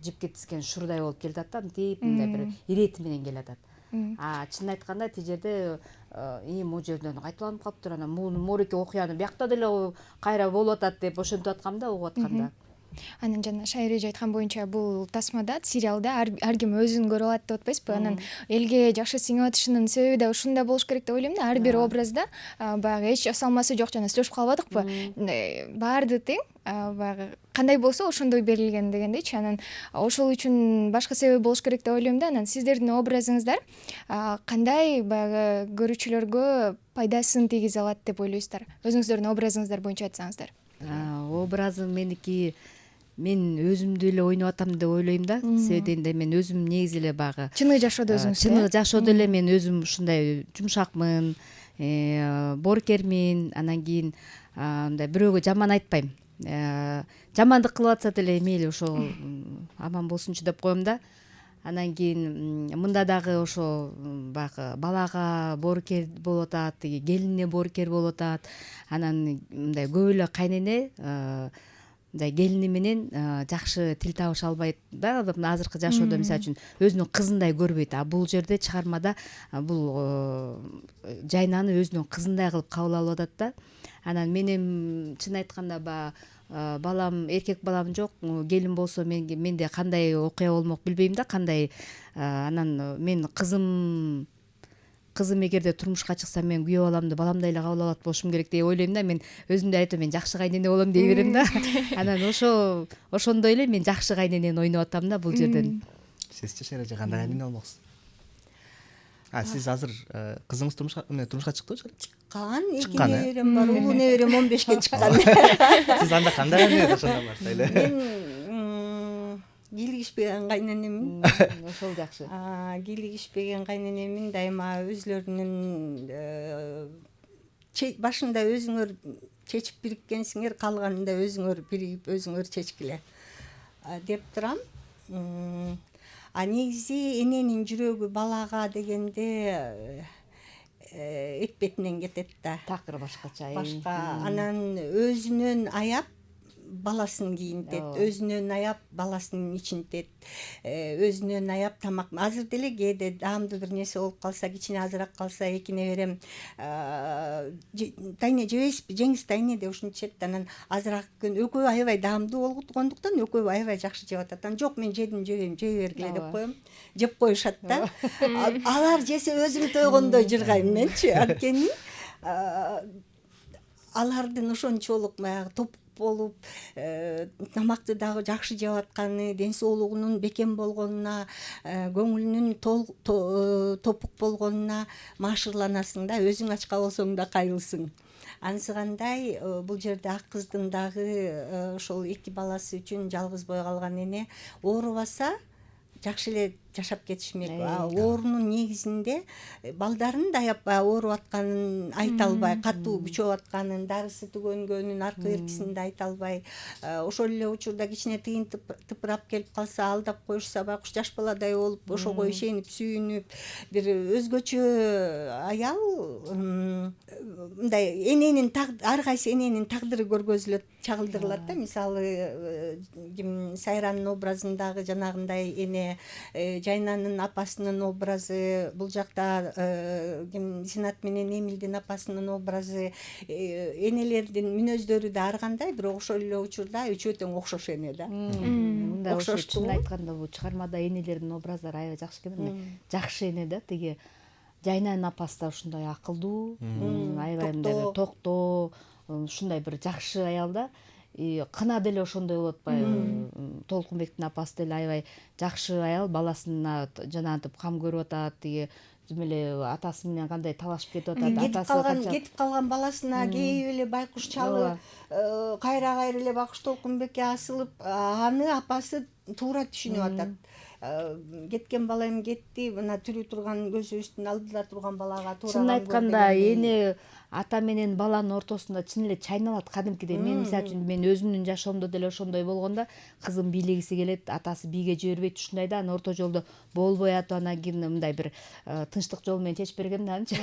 жипке тизген шурдай болуп келатат да, мынтип мындай бир ирети менен келатат. Чын айтканда тиги жерде могу жерден кайталанып калыптыр, анан мореке окуяны биякта деле кайра болуп атат деп ошентип аткам да, угуп атканда. Анан жана Шайыр эже айткан боюнча бул тасмада, сериалда ар ким өзүн көрүп алат деп атпайсызбы? Анан элге жакшы сиңип атышынын себеби да ушунда болуш керек деп ойлойм да. Ар бир образда баягы эч салмасы жок, жана сүйлөшүп калбадыкпы? Баарды тең, баягы кандай болсо ошондой берилген дегендейчи. Анан ошол үчүн башка себеп болуш керек деп ойлойм да. Анан сиздердин образыңыздар кандай баягы көрүүчүлөргө пайдасын тийгизе алат деп ойлойсуздар? Өзүңүздөрдүн образыңыздар боюнча айтсаңыздар. Образым меники, мен өзүмдү эле ойноп атам деп ойлойм да. Себеби дегенде мен өзүм негизи эле баягы Чыныгы жашоодо өзүңүз. Чыныгы жашоодо эле мен өзүм ушундай жумшакмын, боорукермин, анан кийин мындай бирөөгө жаман айтпайм. Жамандык кылып атса деле мейли ошол аман болсунчу деп коем да. Анан кийин мында дагы ошо баягы балага боорукер болуп атат, келинине боорукер болуп атат. Анан мындай көп эле кайнене мындай келини менен жакшы тил табыша албайт да. Азыркы жашоодо мисалы үчүн өзүнүн кызындай көрбөйт. Бул жерде чыгармада бул жайнаны өзүнүн кызындай кылып кабыл алып атат да. Анан менин чын айтканда балам, эркек балам жок, келин болсо менде кандай окуя болмок билбейм да, кандай. Анан мен кызым эгерде турмушка чыкса, мен күйөө баламды баламдай эле кабыл алат болушум керек деп ойлойм да. Мен өзүмдү айтам, мен жакшы кайнене болом дей берем да. Анан ошондой эле мен жакшы кайненени ойноп атам да бул жерден. Сизчи Шайыр эже кандай кайнене болмоксуз? Сиз азыр кызыңыз турмушка чыктыбы? Чыккан, 2 неберем бар, улуу неберем 15ке чыккан. Сиз анда кандай кайнене ошондон баштайлы? Мен кийлигишпеген кайненемин. Ошол жакшы. Кийлигишпеген кайненемин, дайыма өзүлөрүнүн башында өзүңөр чечип бириккенсиңер, калганында өзүңөр биригип өзүңөр чечкиле деп турам. Негизи эненин жүрөгү балага дегенде эт бетинен кетет да. Такыр башкача. Анан өзүнөн аяп баласын кийинтет, өзүнөн аяп баласынын ичинтет, өзүнөн аяп тамак. Азыр деле кээде даамдуу бир нерсе болуп калса, кичине азыраак калса, 2 неберем тайне жебейсизби, жеңиз тайне деп ушинтишет. Анан азыраак күн экөө аябай даамдуу болгондуктан экөө аябай жакшы жеп атат. Анан жок, мен жедим, жебейм, жей бергиле деп коем. Жеп коюшат да. Алар жесе өзүм тойгондой жыргайм менчи. Анткени алардын ошончолук баягы болуп, тамакты дагы жакшы жеп атканы, ден соолугунун бекем болгонуна, көңүлүнүн топук болгонуна маашырланасың да, өзүң ачка болсоң да кайылсың. Анысыгандай бул жерде ак кыздын дагы ошол 2 баласы үчүн жалгыз бой калган эне оорубаса жакшы эле жашап кетишмек. Оорунун негизинде балдарын да аябай ооруп атканын айта албай, катуу күчөп атканын, дарысы түгөнгөнүн аркы беркисинде айта албай, ошол эле учурда кичине тыйын тыпырап келип калса алдап коюшса байкуш жаш баладай болуп, ошого ишенип сүйүнүп, бир өзгөчө аял, мындай эненин ар кайсы эненин тагдыры көргөзүлөт, чагылдырылат да. Мисалы, Сайранын образындагы жанагындай эне, Жайнанын апасынын образы, бул жакта Зинат менен Эмилдин апасынын образы, энелердин мүнөздөрү да ар кандай, бирок ошол эле учурда үчөө тең окшош эне да. Мындай чын айтканда бул чыгармада энелердин образдары аябай жакшы экен. Жакшы эне да, тиги Жайнанын апасы да ушундай акылдуу, аябай мындай токтоо, ушундай бир жакшы аял да. Кына деле ошондой болуп атпайбы? Толкунбектин апасы деле аябай жакшы аял, баласына жанагынтип кам көрүп атат, тиги тим эле атасы менен кандай талашып кетип атат. Кетип калган баласына кейип эле байкуш чалы кайра эле байкуш Толкунбекке асылып, аны апасы туура түшүнүп атат. Кеткен бала эми кетти, мына тирүү турган көзүбүздүн алдыда турган балага туура. Чын айтканда эне ата менен баланын ортосунда чын эле чайналат кадимкидей. Мен мисалы үчүн мен өзүмдүн жашоомдо деле ошондой болгондо, кызым бийлегиси келет, атасы бийге жибербейт, ушундай да, орто жолдо болбой атып, анан кийин мындай бир тынчтык жол менен чечип берген да анчы.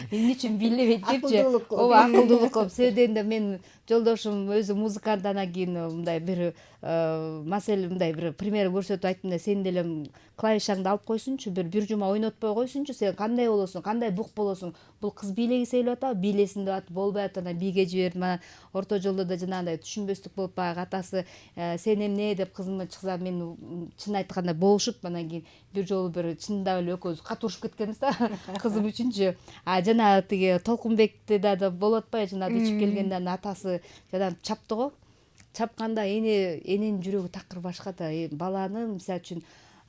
Эмне үчүн бийлебейт депчи. Ооба, акылдуулук кылып. Себебинде мен жолдошум өзү музыкант, анан кийин мындай бир маселе, мындай бир пример көрсөтүп айттым да, сен деле клавишаңды алып койсунчу, бир жума ойнотпой койсунчу, сен кандай болосуң, кандай бук болосуң. Бул кыз бийлеги сейлеп атабы, бийлесин деп атып болбой атат, анан бийге жибердим. Анан орто жолдо да жанагындай түшүнбөстүк болуп, баягы атасы сен эмне деп кызыма чыкса, мен чын айтканда болушуп, анан кийин бир жолу бир чындап эле экөөбүз катышып кеткенбиз да, кызым үчүнчү. Жана тиги Толкунбекте да болуп атпайбы, жана ичип келгенде атасы жана чапты го. Чапканда эненин жүрөгү такыр башка да. Баланын мисалы үчүн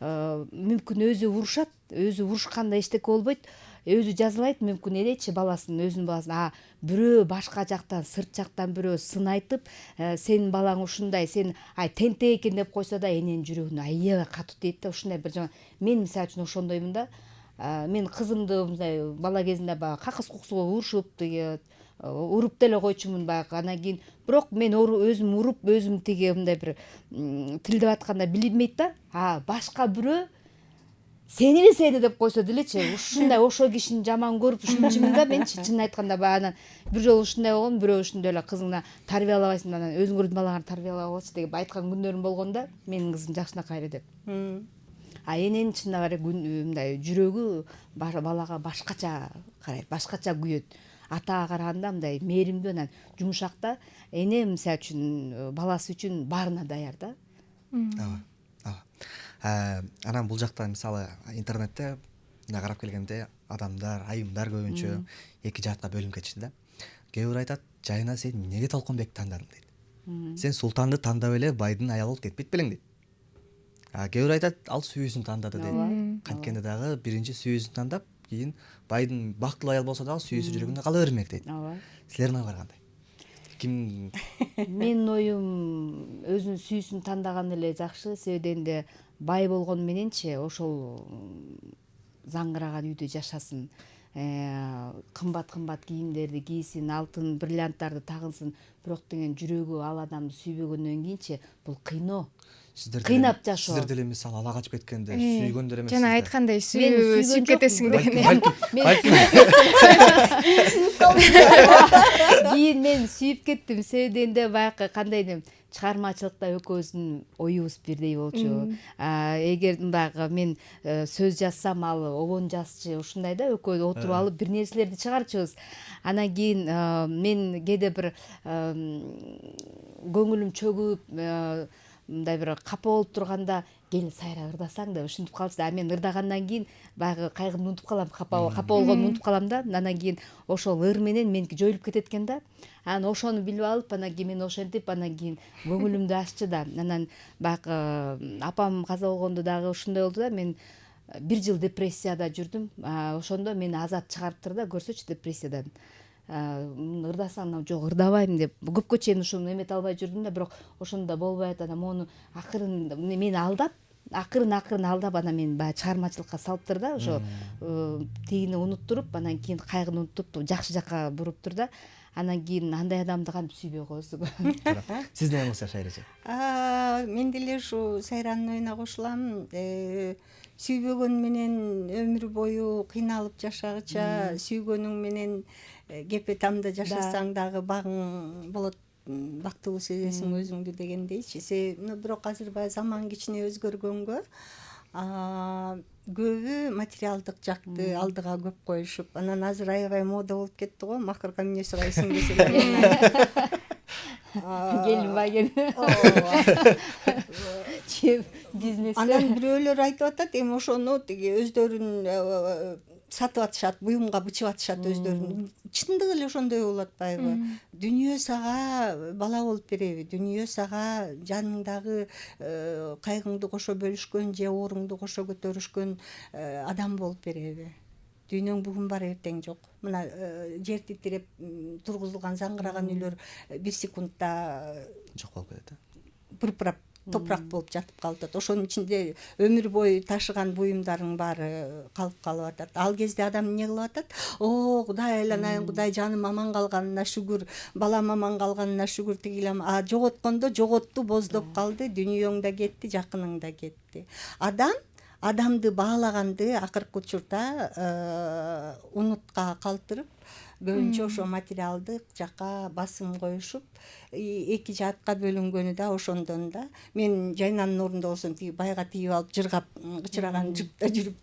мүмкүн өзү урушат, өзү урушканда эчтеке болбойт, өзү жазалайт мүмкүн элечи өзүнүн баласын. Бирөө башка жактан, сырт жактан бирөө сын айтып, сенин балаң ушундай, сен тентек экен деп койсо да, эненин жүрөгүнө аябай катуу тийет да. Ушундай бир жана мен мисалы үчүн ошондоймун да. Мен кызымды мындай бала кезинде баягы какыс куксуга урушуп, тиги уруп деле койчумун баягы. Анан кийин бирок мен өзүм уруп, өзүм тиги мындай бир тилдеп атканда билбейт да. Башка бирөө сени деп койсо делечи, ушундай ошол кишини жаман көрүп ушунчумун да менчи. Чын айтканда баягы анан бир жолу ушундай болгон, бирөө ушундай эле кызыңна тарбиялабайсың, анан өзүңөрдүн балаңарды тарбиялап алчы деп айткан күндөрүм болгон да. Менин кызым жакшынакай эле деп. Эненин чынында бар мындай жүрөгү балага башкача карайт, башкача күйөт. Атага караганда мындай мээримдүү, анан жумшак да. Эне мисалы үчүн баласы үчүн баарына даяр да. Анан бул жакта мисалы интернетте мына карап келгенде адамдар, айымдар көбүнчө эки жаатка бөлүнүп кетишти да. Кээ бир айтат, Жайна сен эмнеге Толкунбекти тандадың дейт. Сен султанды тандап эле байдын аялы болуп кетпейт белең дейт. Кээ бир айтат, ал сүйүүсүн тандады дейт. Канткенде дагы биринчи сүйүүсүн тандап, кийин байдын бактылуу аял болсо дагы сүйүүсү жүрөгүндө кала бермек дейт. Силердин оюңар кандай? Ким? Менин оюм өзүнүн сүйүүсүн тандаган эле жакшы, себебинде бай болгону мененчи ошол заңгыраган үйдө жашасын, кымбат кийимдерди кийсин, алтын бриллианттарды тагынсын, бирок деген жүрөгү ал адамды сүйбөгөндөн кийинчи бул кыйноо. Кыйнап жашоо. Сиздер деле мисалы ала качып кеткенде сүйгөндөр эмессиз. Жана айткандай сүйүп кетесиң деген. Кийин мен сүйүп кеттим, себебинде баягы кандай дем, чыгармачылыкта экөөбүздүн оюбуз бирдей болчу. Эгер баягы мен сөз жазсам, ал обон жазчы, ушундай да, экөө отуруп алып бир нерселерди чыгарчубуз. Анан кийин мен кээде бир көңүлүм чөгүп, мындай бир капа болуп турганда кел Сайра ырдасаң деп ушинтип калчу да. Мен ырдагандан кийин баягы кайгымды унутуп калам, капа болгонумду унутуп калам да. Андан кийин ошол ыр менен меники жоюлуп кетет экен да. Анан ошону билип алып, анан кийин мен ошентип анан кийин көңүлүмдү аччы да. Анан баягы апам каза болгондо дагы ушундай болду да. Мен 1 жыл депрессияда жүрдүм. Ошондо мени Азат чыгарыптыр да, көрсөчү депрессиядан. Ырдасаң, жок ырдабайм деп көпкө чейин ушуну эмете албай жүрдүм да, бирок ошондо да болбой атат. Анан мону акырын мени алдап, акырын алдап анан мени баягы чыгармачылыкка салыптыр да. Ошо тигини унуттуруп, анан кийин кайгыны унуттуруп, жакшы жакка буруптур да. Анан кийин андай адамды кантип сүйбөй коесуң. Сиздин оюңузча Шайра эже? Мен деле ушу Сайранын оюна кошулам. Сүйбөгөн менен өмүр бою кыйналып жашагыча, сүйгөнүң менен кепе тамда жашасаң дагы багың болот, бактылуу сезесиң өзүңдү дегендейчи. Бирок азыр баягы заман кичине өзгөргөнгө көбү материалдык жакты алдыга көп коюшуп, анан азыр аябай мода болуп кетти го, макыр камне сурайсың десе. Келин баген. Бизнес. Анан бирөөлөр айтып атат, эми ошону тиги өздөрүн сатып атышат, буюмга бычып атышат өздөрүн. Чындыгы эле ошондой болуп атпайбы? Дүнүйө сага бала болуп береби? Дүнүйө сага жаныңдагы кайгыңды кошо бөлүшкөн же ооруңду кошо көтөрүшкөн адам болуп береби? Дүйнөң бүгүн бар, эртең жок. Мына жер титиреп тургузулган заңгыраган үйлөр 1 секундта Жок болуп кетет. пырпырап топурак болуп жатып калып. Ошонун ичинде өмүр бою ташыган буюмдарың баары калып атат. Ал кезде адам эмне кылып атат? О, Кудай айланайын, Кудай жаным аман калганына шүгүр, балам аман калганына шүгүр, тигилем. Жоготкондо жоготту, боздоп калды, дүнүйөң да кетти, жакының да кетти. Адамды баалаганды акыркы учурда унутка калтырып, көбүнчө ошо материалдык жакка басым коюшуп, эки жаатка бөлүнгөнү да ошондон да. Мен Жайнанын ордунда болсом тиги байга тийип алып жыргап, кычыраган жыпта жүрүп,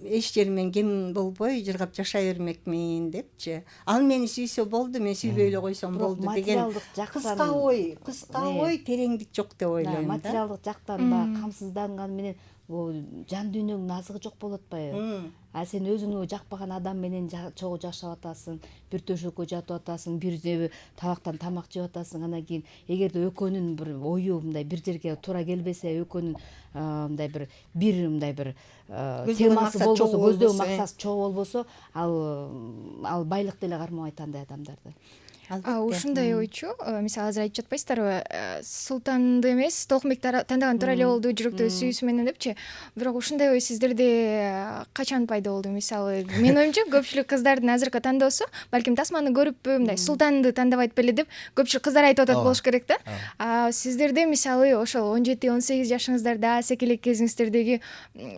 эч жеримен кем болбой жыргап жашай бермекмин депчи. Ал мени сүйсө болду, мен сүйбөй эле койсом болду деген кыска ой, тереңдик жок деп ойлойм да. Материалдык жактан баягы камсызданган менен жан дүйнөңдүн азыгы жок болуп атпайбы? Сен өзүңө жакпаган адам менен чогуу жашап атасың, бир төшөккө жатып атасың, бир табактан тамак жеп атасың. Анан кийин эгерде экөөнүн бир ою мындай бир жерге туура келбесе, экөөнүн мындай бир мындай бир темасы болбосо, көздөгөн максат чогуу болбосо, ал байлык деле кармабайт андай адамдарды. Ушундай ойчу, мисалы азыр айтып жатпайсыздарбы, султанды эмес, толкунбекти тандаган туура эле болду, жүрөктө сүйүүсү менен депчи. Бирок ушундай ой сиздерде качан пайда болду? Мисалы, менин оюмча көпчүлүк кыздардын азыркы тандоосу, балким тасманы көрүппү, мындай султанды тандабайт беле деп көпчүлүк кыздар айтып атат болуш керек да. Сиздерде мисалы ошол 17-18 жашыңыздарда, секелек кезиңиздердеги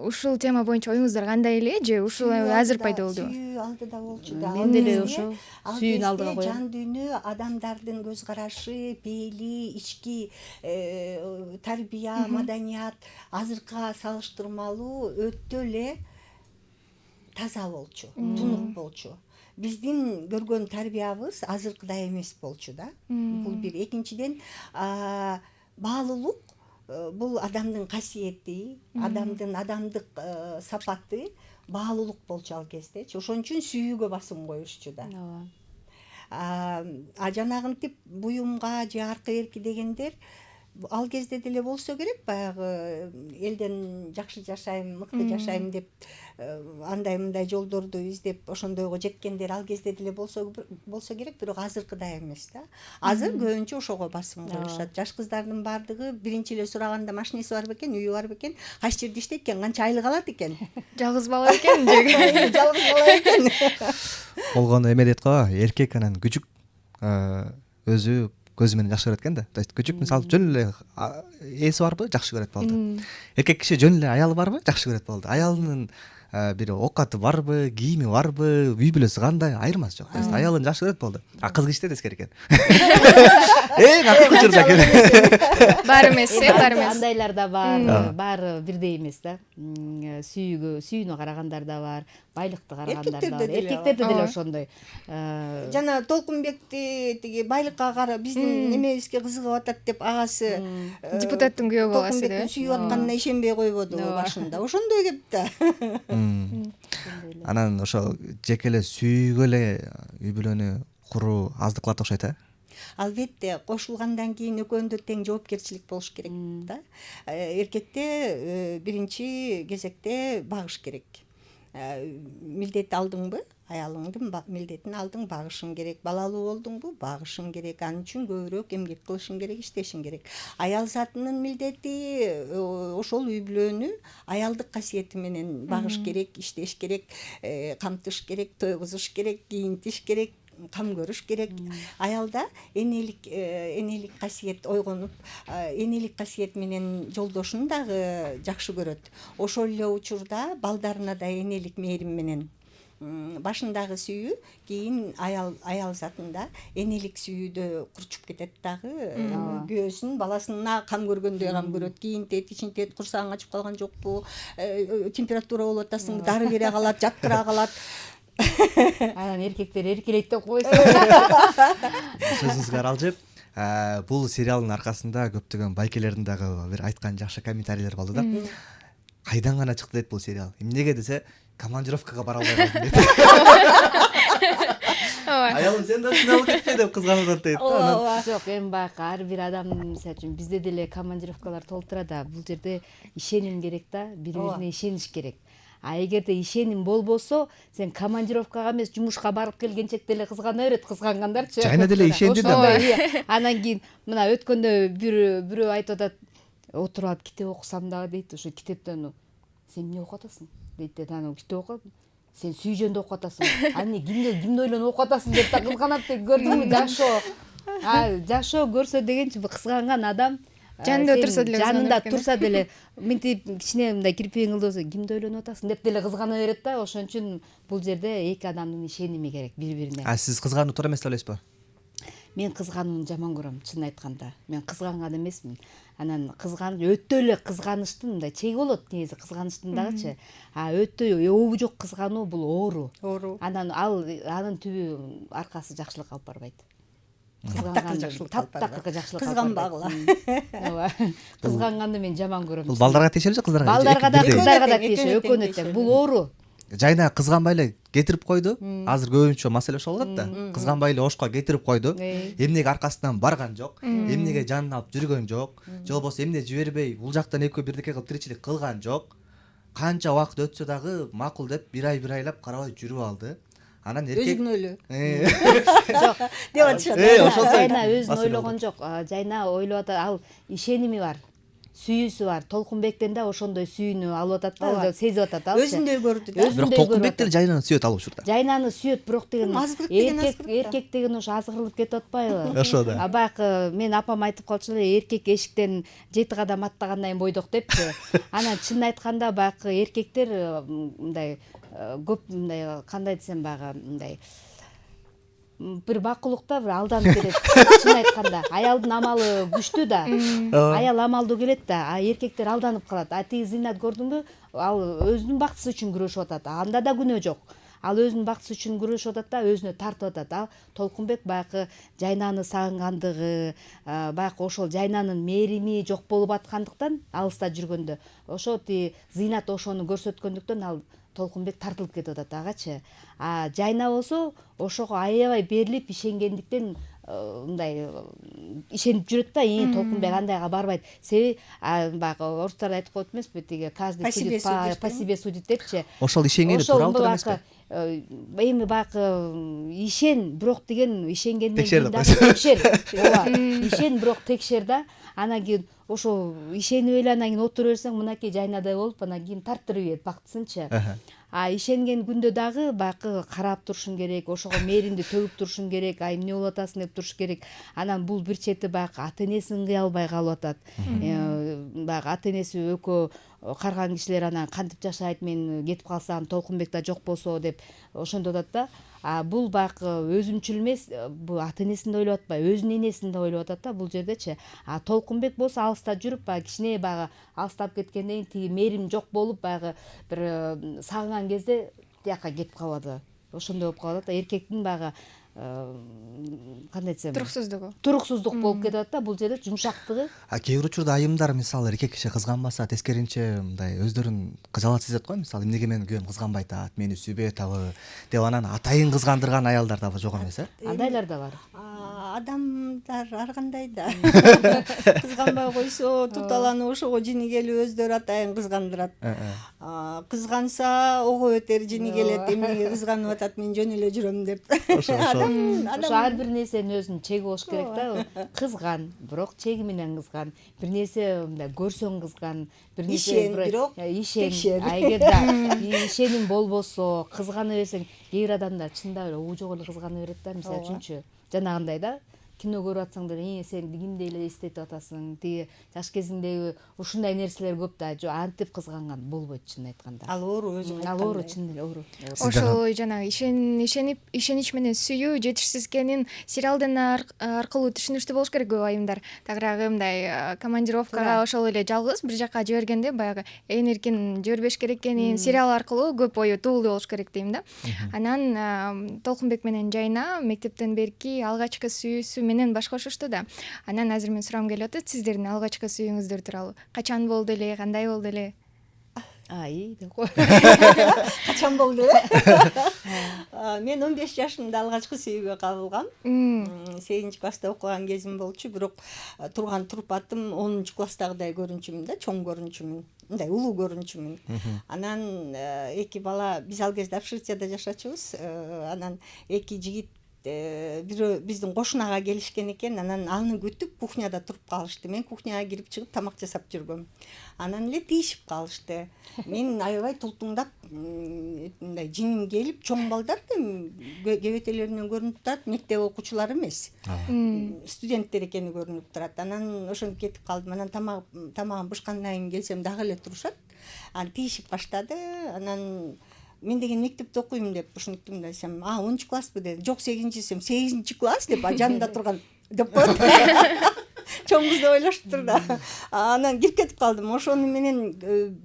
ушул тема боюнча оюңуздар кандай эле, же ушул азыр пайда болду? Сүйүү алдыда болчу да. Мен деле ошо сүйүүнү алдыга коем. Жан дүйнө, адамдардын көз карашы, пейили, ички тарбия, маданият азыркыга салыштырмалуу өтө эле таза болчу, тунук болчу. Биздин көргөн тарбиябыз азыркыдай эмес болчу да. Бул бир. Экинчиден, баалуулук бул адамдын касиети, адамдын адамдык сапаты баалуулук болчу ал кездечи. Ошон үчүн сүйүүгө басым коюшчу да. Жанагынтип буюмга же аркы берки дегендер ал кезде деле болсо керек, баягы элден жакшы жашайм, мыкты жашайм деп андай мындай жолдорду издеп ошондойго жеткендер ал кезде деле болсо керек, бирок азыркыдай эмес да. Азыр көбүнчө ошого басым коюшат. Жаш кыздардын баардыгы биринчи эле сураганда машинеси бар бекен, үйү бар бекен, кайсы жерде иштейт экен, канча айлык алат экен. Жалгыз бала экен, жалгыз бала экен. Болгону эме дейт го, эркек анан күчүк өзү көзү менен жакшы көрөт экен да. То есть күчүк мисалы жөн эле эси барбы, жакшы көрөт болду. Эркек киши жөн эле аялы барбы, жакшы көрөт болду. Аялынын бир оокаты барбы, кийими барбы, үй бүлөсү кандай айырмасы жок. Аялын жакшы көрөт болду. Кыз кичте тескери экен. Акыркы учурда экен. Бар эмес, бар эмес. Андайлар да бар, баары бирдей эмес да. Сүйүүнү карагандар да бар, байлыкты карагандар да бар. Эркектерде деле ошондой. Жана Толкунбекти тиги байлыкка карап биздин эмебизге кызыгып атат деп агасы Депутаттын күйөө баласы Толкунбектин да. сүйүп атканына ишенбей койбоду башында. Ошондой кеп да. Анан ошо жеке эле сүйгө эле үй бүлөнү куруу аздык кылат окшойт, Албетте кошулгандан кийин экөөндө тең жоопкерчилик болуш керек да. Эркекте биринчи кезекте багыш керек. Милдет алдыңбы? Аялыңдын милдетин алдың, багышың керек. Балалуу болдуңбу? Багышың керек. Анын үчүн көбүрөөк эмгек кылышың керек, иштешиң керек. Аял затынын милдети ошол үй бүлөнү аялдык касиети менен багыш керек, иштеш керек, камтыш керек, тойгузуш керек, кийинтиш керек, кам көрүш керек. Аялда энелик касиет ойгонуп, энелик касиет менен жолдошун дагы жакшы көрөт. Ошол эле учурда балдарына да энелик мээрим менен башындагы сүйүү кийин аял затында энелик сүйүүдө курчуп кетет дагы. Күйөөсүн баласына кам көргөндөй кам көрөт. Кийинтет, ичинтет, курсагың ачып калган жокпу? Температура болуп атасың, дары бере калат, жаткыра калат. Анан эркектер эркелейт деп койсо. Сөзүңүзгө аралжып, бул сериалдын аркасында көптөгөн байкелердин дагы бир айткан жакшы комментарийлер болду да. Кайдан гана чыкты дейт бул сериал. Эмнеге десе, командировкага бара албай калдым дейт. Аялым сен да ушуну алып кетпе деп кызганып атат дейт да. Жок, эми баягы ар бир адам мисалы үчүн бизде деле командировкалар толуп турат да. Бул жерде ишеним керек да, бири-бирине ишениш керек. А эгерде ишеним болбосо, сен командировкага эмес, жумушка барып келгенчек деле кызгана берет, кызгангандарчы. Жайна деле ишендим да. Анан кийин мына өткөндө бирөө айтып атат, отуруп алып китеп окусам дагы дейт, ошо китептен сен эмне окуп атасың дейт да, анан китеп окуп, сен сүйжөндө окуп атасың. Аны кимди ойлонуп окуп атасың деп да кызганат дейт, көрдүңбү жашоо. Жашоо көрсө дегенчи кызганган адам жанында турса деле жанында турса деле мынтип кичине мындай кирпигиң ылдыбы кимди ойлонуп атасың деп деле кызгана берет да. Ошон үчүн бул жерде эки адамдын ишеними керек бири-бирине. Сиз кызгануу туура эмес деп ойлойсузбу? Мен кызганууну жаман көрөм, чын айтканда. Мен кызганган эмесмин. Анан өтө эле кызганычтын мындай чеги болот негизи, кызганычтын дагычы. Өтө эобу жок кызгануу бул оору. Анан анын түбү аркасы жакшылыкка алып барбайт. Таптакыркы жакшылык. Кызганбагыла. Ооба. Кызганганды мен жаман көрөм. Бул балдарга тиешеби же кыздарга? Балдарга да, кыздарга да тиешеби, экөөнө тең. Бул оору. Жайна кызганбай эле кетирип койду. Азыр көбүнчө маселе ошол болот да. Кызганбай эле ошко кетирип койду. Эмнеге аркасынан барган жок, эмнеге жанына алып жүргөн жок, же болбосо эмне жибербей бул жактан экөө бирдеке кылып тиричилик кылган жок. Канча убакыт өтсө дагы макул деп бир айлап карабай жүрүп алды. Анан эркек Өзүнөлү жок деп атышат. Жайна өзүн ойлогон жок. Жайна ойлоп атат, ал ишеними бар, сүйүүсү бар. Толкунбектен да ошондой сүйүүнү алып атат да, сезип атат ал. Өзүндөй көрдү да. Бирок Толкунбек деле Жайнаны сүйөт ал учурда. Жайнаны сүйөт, бирок деген эркек деген ошо азгырылып кетип атпайбы? Ошо да. Баягы мен апам айтып калчу эле, эркек эшиктен 7 кадам аттагандан бойдок депчи. Анан чын айтканда баягы эркектер мындай көп мындай кандай десем баягы мындай бир макулукта бир алданып келет. Чын айтканда аялдын амалы күчтүү да. Аял амалдуу келет да, эркектер алданып калат. Тиги Зинат көрдүңбү? Ал өзүнүн бактысы үчүн күрөшүп атат. Анда да күнөө жок. Ал өзүнүн бактысы үчүн күрөшүп атат да, өзүнө тартып атат. Ал Толкунбек баягы Жайнаны сагынгандыгы, баягы ошол Жайнанын мээрими жок болуп аткандыктан алыста жүргөндө, ошо Зинат ошону көрсөткөндүктөн ал Толкунбек тартылып кетип атат агачы. Жайна болсо ошого аябай берилип ишенгендиктен мындай ишенип жүрөт да. Толкунбек андайга барбайт. Себеби баягы орустар айтып коет эмеспи, тиги каждый судит по себе судит депчи. Ошол ишенгени тууралуу эмеспи? Эми баягы ишен, бирок деген ишенгенден кийин дагы текшер. Ооба, ишен, бирок текшер да. Анан кийин ошо ишенип эле анан кийин отура берсең мынакей жайнадай болуп анан кийин тартырып ийет бактысынчы. А ишенген күндө дагы баягы карап турушуң керек, ошого мээримди төгүп турушуң керек, ай эмне болуп атасың деп туруш керек. Анан бул бир чети баягы ата энесин кыя албай калып атат. Баягы ата энеси экөө карган кишилер анан кантип жашайт, мен кетип калсам Толкунбек да жок болсо деп ошондоп атат да. А бул баягы өзүнчүл эмес, бул ата энесин да ойлоп атпайбы, өзүнүн энесин да ойлоп атат да бул жердечи. А Толкунбек болсо алыста жүрүп, баягы кичине баягы алыстап кеткенден кийин тиги мээрим жок болуп, баягы бир сагынган кезде тияка кетип калады. Ошондой болуп калат да. Эркектин баягы кандай десем, туруксуздук болуп кетип атат да бул жерде, жумшактыгы. Кээ бир учурда айымдар мисалы эркек киши кызганбаса, тескеринче мындай өздөрүн кыжалат сезет го, мисалы эмнеге менин күйөөм кызганбай атат, мени сүйбөй атабы деп анан атайын кызгандырган аялдар дагы жок эмес, Андайлар да бар. Адамдар ар кандай да кызганбай койсо туталанып ошого жини келип өздөрү атайын кызгандырат. Кызганса ого өтер жини келет, эмнеге кызганып атат, мен жөн эле жүрөм деп. Ошо ар бир нерсенин өзүнүн чеги болуш керек да. Кызган, бирок чеги менен кызган. Бир нерсе мындай көрсөң кызган, бир нерсе бирок ишен. Эгерде ишеним болбосо, кызгана берсең, кээ бир адамдар чындап эле жок эле кызгана берет да, мисалы үчүнчү. Жанагындай да, кино көрүп атсаңдар, сен кимди эле эстетип атасың, тиги жаш кезиңдеги ушундай нерселер көп да, антип кызганган болбойт чын айтканда. Ал оору өзүң айткандай. Ал оору чын эле оору. Ошол жанагы ишенип, ишенич менен сүйүү жетишсиздигенин сериалдын аркылуу түшүнүштүү болуш керек көп айымдар. Тагыраагы мындай командировкага ошол эле жалгыз бир жака жибергенде баягы ээн эркин жибербеш керек экенин сериал аркылуу көп ою туулуу болуш керек дейм да. Анан Толкунбек менен Жайна мектептен берки алгачкы сүйүүсү менен башкарышты да. Анан азыр мен сурам келип атат сиздердин алгачкы сүйүүңүздөр тууралуу. Качан болду эле, кандай болду эле? Деп кой. Качан болду эле? Мен 15 жашымда алгачкы сүйүүгө кабылгам. 8-класста окуган кезим болчу, бирок турган турпатым 10-класстагыдай көрүнчүмүн да, чоң көрүнчүмүн. Мындай улуу көрүнчүмүн. Анан эки бала, биз ал кезде общежитияда жашачубуз. Анан эки жигит бирөө биздин кошунага келишкен экен, анан аны күтүп кухняда туруп калышты. Мен кухняга кирип чыгып тамак жасап жүргөм. Анан эле тийишип калышты. Мен аябай тултуңдап, мындай жиним келип, чоң балдар кебетелеринен көрүнүп турат, мектеп окуучулары эмес. Студенттер экени көрүнүп турат. Анан ошентип кетип калдым. Анан тамагым бышкандан кийин келсем дагы эле турушат. Анан тийишип баштады. Анан мен деген мектепте окуйм деп ушинттим да, десем, 10 класспы деди. Жок, 8 десем, 8 класс деп жанында турган деп коет. Чоң кыз деп ойлошуптур да. Анан кирип кетип калдым. Ошону менен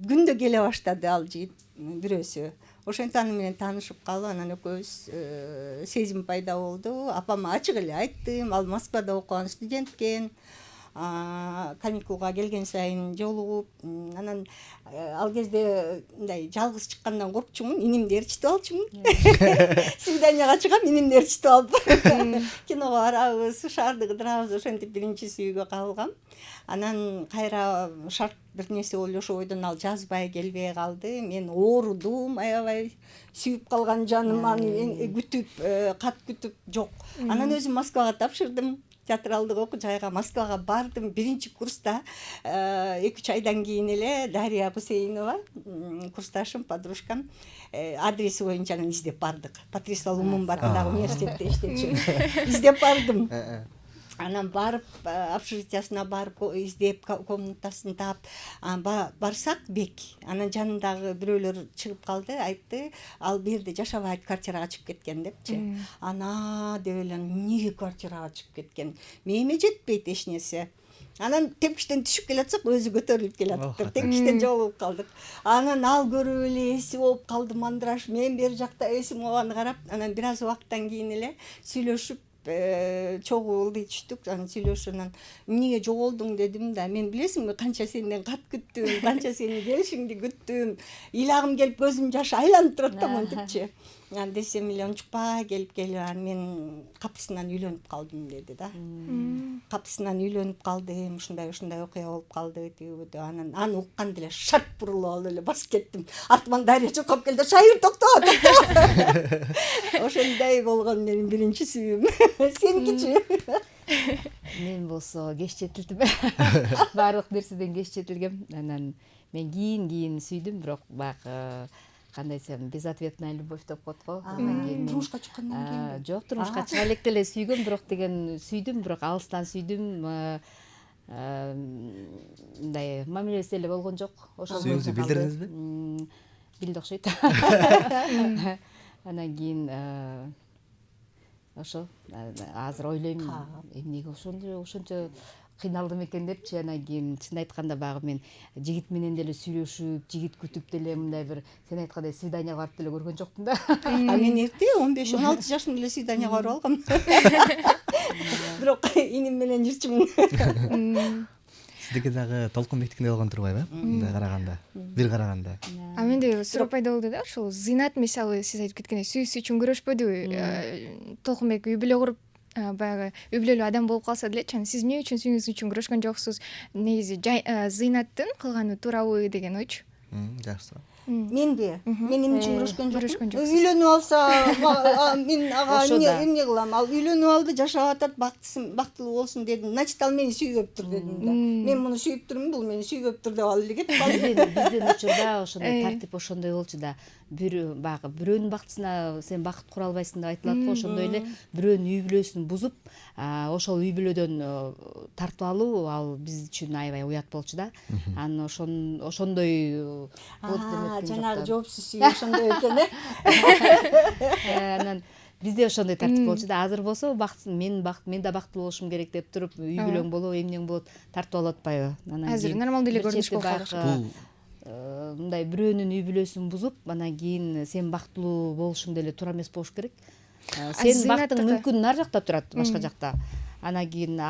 күндө келе баштады ал жигит бирөөсү. Ошентип аны менен таанышып калып, анан экөөбүз сезим пайда болду. Апама ачык эле айттым, ал Москвада окуган студент экен. Каникулга келген сайын жолугуп, анан ал кезде мындай жалгыз чыккандан коркчумун, инимди ээрчитип алчумун. Свиданияга чыгам, инимди ээрчитип алып. Киного барабыз, шаарды кыдырабыз, ошентип биринчи сүйүүгө кабылгам. Анан кайра шарт бир нерсе болду, ошо бойдон ал жазбай келбей калды. Мен оорудум, аябай сүйүп калган жаным, аны күтүп, кат күтүп жок. Анан өзүм Москвага тапшырдым. Театралдык окуу жайга Москвага бардым. Биринчи курста 2-3 айдан кийин эле Дарья Гусейнова, курсташым, подружкам, адреси боюнча анан издеп бардык. Патриса Лумун бардагы университетте иштечү. Издеп бардым. Анан барып, общежитиясына барып, издеп, комнатасын таап, барсак бек. Анан жанындагы бирөөлөр чыгып калды, айтты, ал бул жерде жашабайт, квартирага чыгып кеткен депчи. Ана деп эле, эмнеге квартирага чыгып кеткен? Мээме жетпейт эч нерсе. Анан тепкичтен түшүп келатсак, өзү көтөрүлүп келатыптыр. Тепкичтен жолугуп калдык. Анан ал көрүп эле эси болуп калды, мандыраш. Мен бери жакта эсим аны карап, анан бир аз убакыттан кийин эле сүйлөшүп чогуу ылдый түштүк. Анан сүйлөшүп, анан эмнеге жоголдуң дедим да. Мен билесиңби, канча сенден кат күттүм, канча сенин келишиңди күттүм. Ыйлагым келип көзүм жаш айланып турат да монтипчи. десем эле унчукпай келип анан мен капысынан үйлөнүп калдым деди да. Капысынан үйлөнүп калдым, ушундай окуя болуп калды деп анан аны уккан деле шарт бурулуп алып эле басып кеттим. Артыман Дарья чуркап келди, шайыр токто. Ошондой болгон менин биринчи сүйүүм. Сеникичи? Мен болсо кеч четилдим. Баардык нерседен кеч четилгем. Анан мен кийин сүйдүм, бирок баягы кандай десем, безответная любовь деп коет го. Турмушка чыккандан кийин. Жок, турмушка чыга электе эле сүйгөм, бирок деген сүйдүм, бирок алыстан сүйдүм. Мындай мамилеси эле болгон жок. Ошол сүйүүңүздү билдириңизби? Билди окшойт. Анан кийин ошо азыр ойлойм, эмнеге ошончо кыйналдым экен депчи. Анан кийин чын айтканда баягы мен жигит менен деле сүйлөшүп, жигит күтүп деле мындай бир сен айткандай свиданияга барып деле көргөн жокмун да. Мен эрте 15-16 жашымда эле свиданияга барып алгам. Бирок иним менен жүрчүмүн. Сиздики дагы Толкунбектикиндей болгон турбайбы? Мындай караганда, бир караганда. А менде суроо пайда болду да, ушул Зыйнат мисалы сиз айтып кеткендей сүйүүсү үчүн күрөшпөдүбү? Толкунбек үй бүлө куруп баягы үй бүлөлүү адам болуп калса делечи, анан сиз эмне үчүн сүйүүңүз үчүн күрөшкөн жоксуз? Негизи Зыйнаттын кылганы туурабы деген ойчу. Жакшы суроо. Менби? Мен эмне үчүн күрөшкөн күрөшкөн жокмун? жоксуз. Үйлөнүп алса, мен ага Ошо да. эмне кылам? Ал үйлөнүп алды, жашап атат, бактылуу болсун дедим. Значит, ал мени сүйбөптүр дедим да. Мен муну сүйүп туруmun, бул мени сүйбөптүр деп алып эле кетип калдым. Биздин учурда ошондой тартип ошондой болчу да. Баягы бирөөнүн бактысына сен бакыт кура албайсың деп айтылат го. Ошондой эле бирөөнүн үй бүлөсүн бузуп, ошол үй бүлөдөн тартып алуу ал биз үчүн аябай уят болчу да. Анан ошондой Жанагы жоопсуз сүйүү ошондой экен, Анан бизде ошондой тартип болчу да. Азыр болсо мен да бактылуу болушум керек деп туруп, үй бүлөң болобу, эмнең болот тартып алып атпайбы? Азыр нормалдуу эле көрүнүш болуп калды. Мындай бирөөнүн үй бүлөсүн бузуп, анан кийин сен бактылуу болушуң деле туура эмес болуш керек. Сенин бактың мүмкүн ар жакта турат, башка жакта. Анан кийин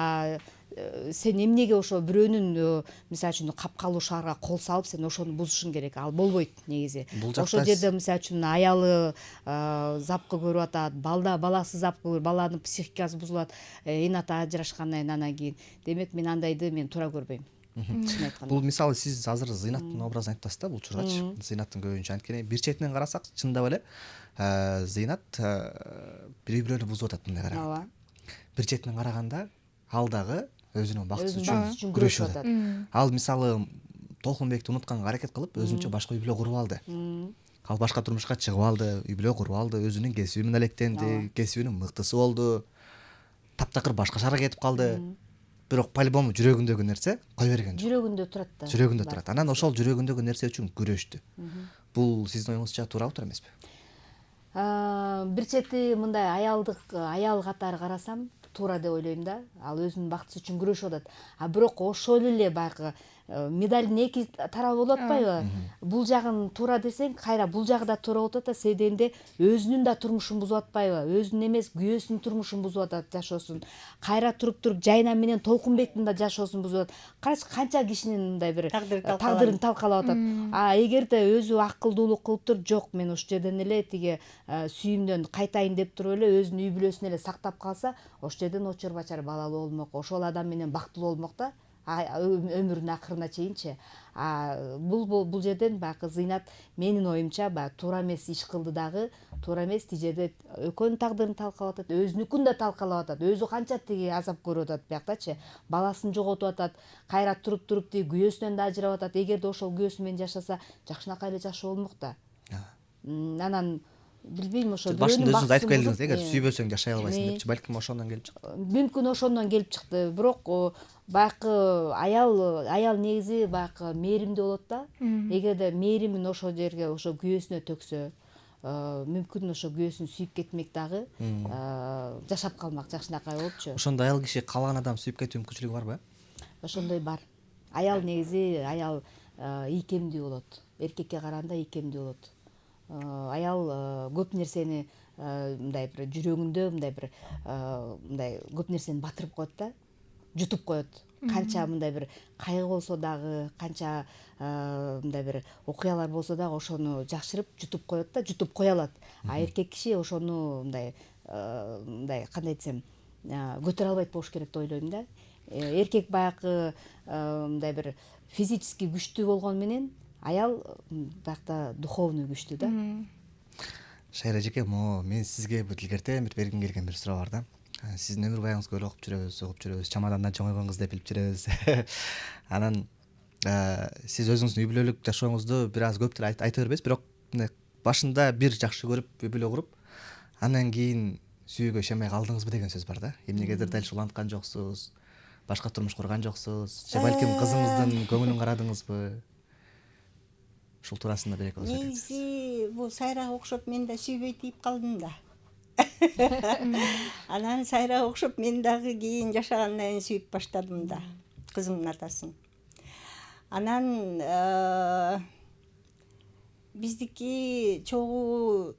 сен эмнеге ошо бирөөнүн мисалы үчүн капкалуу шаарга кол салып сен ошону бузушуң керек? Ал болбойт негизи. Ошол жерде мисалы үчүн аялы запкы көрүп атат, баласы запкы көрүп, баланын психикасы бузулат, эне ата ажырашкандан кийин анан кийин. Демек мен андайды туура көрбөйм. Бул мисалы сиз азыр Зыйнаттын образын айтып атасыз да, бул учургачы. Зыйнаттын көбүнчө анткени бир четинен карасак, чындап эле Зыйнат бир үй бүлөнү бузуп атат мындай караганда. Бир четинен караганда ал дагы өзүнүн бактысы үчүн күрөшүп атат. Ал мисалы Толкунбекти унутканга аракет кылып, өзүнчө башка үй бүлө куруп алды. Ал башка турмушка чыгып алды, үй бүлө куруп алды, өзүнүн кесиби менен алектенди, кесибинин мыктысы болду. Таптакыр башка шаарга кетип калды. Бирок по-любому жүрөгүндөгү нерсе кой берген жок. Жүрөгүндө турат да. Жүрөгүндө турат. Анан ошол жүрөгүндөгү нерсе үчүн күрөштү. Бул сиздин оюңузча туурабы, туура эмеспи? Бир чети мындай аял катары карасам туура деп ойлойм да. Ал өзүнүн бактысы үчүн күрөшүп атат. Бирок ошол эле баягы медалдын эки тарабы болуп атпайбы? Бул жагын туура десең, кайра бул жагы да туура болуп атат, себебинде өзүнүн да турмушун бузуп атпайбы? Өзүнүн эмес, күйөөсүнүн турмушун бузуп атат, жашоосун. Кайра туруп Жайнам менен Толкунбектин да жашоосун бузуп атат. Карачы канча кишинин мындай бир тагдырын талкалап атат. Эгерде өзү акылдуулук кылып туруп, жок, мен ушул жерден эле тиги сүйүмдөн кайтайын деп туруп эле өзүнүн үй бүлөсүн эле сактап калса, ошол жерден очор бачар балалуу болмок, ошол адам менен бактылуу болмок да. Өмүрүнүн акырына чейинчи. Бул жерден баягы Зыйнат менин оюмча баягы туура эмес иш кылды дагы, туура эмес тиги жерде экөөнүн тагдырын талкалап атат, өзүнүкүн да талкалап атат. Өзү канча тиги азап көрүп атат бияктачы. Баласын жоготуп атат, кайра туруп тиги күйөөсүнөн да ажырап атат. Эгерде ошол күйөөсү менен жашаса, жакшынакай эле жашоо болмок да. Анан билбейм, ошо башында өзүңүз айтып келдиңиз, эгер сүйбөсөң жашай албайсың депчи, балким ошондон келип чыкты. Мүмкүн ошондон келип чыкты, бирок баягы аял негизи баягы мээримдүү болот да. Эгерде мээримин ошол жерге, ошо күйөөсүнө төксө, мүмкүн ошо күйөөсүн сүйүп кетмек дагы, жашап калмак жакшынакай болупчу. Ошондо аял киши каалаган адам сүйүп кетүү мүмкүнчүлүгү барбы? Ошондой бар. Аял негизи ийкемдүү болот. Эркекке караганда ийкемдүү болот. Аял көп нерсени мындай бир жүрөгүндө мындай көп нерсени батырып коет да, жутуп коет. канча мындай бир кайгы болсо дагы, канча мындай бир окуялар болсо дагы ошону жакшырып жутуп коет да, жутуп кое алат. А эркек киши ошону мындай кандай десем, көтөрө албайт болуш керек деп ойлойм да. Эркек баягы мындай бир физически күчтүү болгону менен аял баягы духовный күчтүү да. Шайра эжеке, мен сизге бир илгертен бир бергим келген бир суроо бар да. Сиздин өмүр баягыңызды көп окуп жүрөбүз, чамадандан чоңойгон кыз деп билип жүрөбүз. Анан сиз өзүңүздүн үй бүлөлүк жашооңузду бир аз көптөр айта бербейсиз, бирок башында бир жакшы көрүп үй бүлө куруп, анан кийин сүйүүгө ишенбей калдыңызбы деген сөз бар да. Эмнегедир дал уланткан жоксуз, башка турмуш курган жоксуз, же балким кызыңыздын көңүлүн карадыңызбы? Ушул туурасында бир эки ооз айтыңыз. негизи бул Сайрага окшоп мен да сүйбөй тийип калдым да. Анан Сайрага окшоп мен дагы кийин жашагандан кийин сүйүп баштадым да кызымдын атасын. Анан биздики чогуу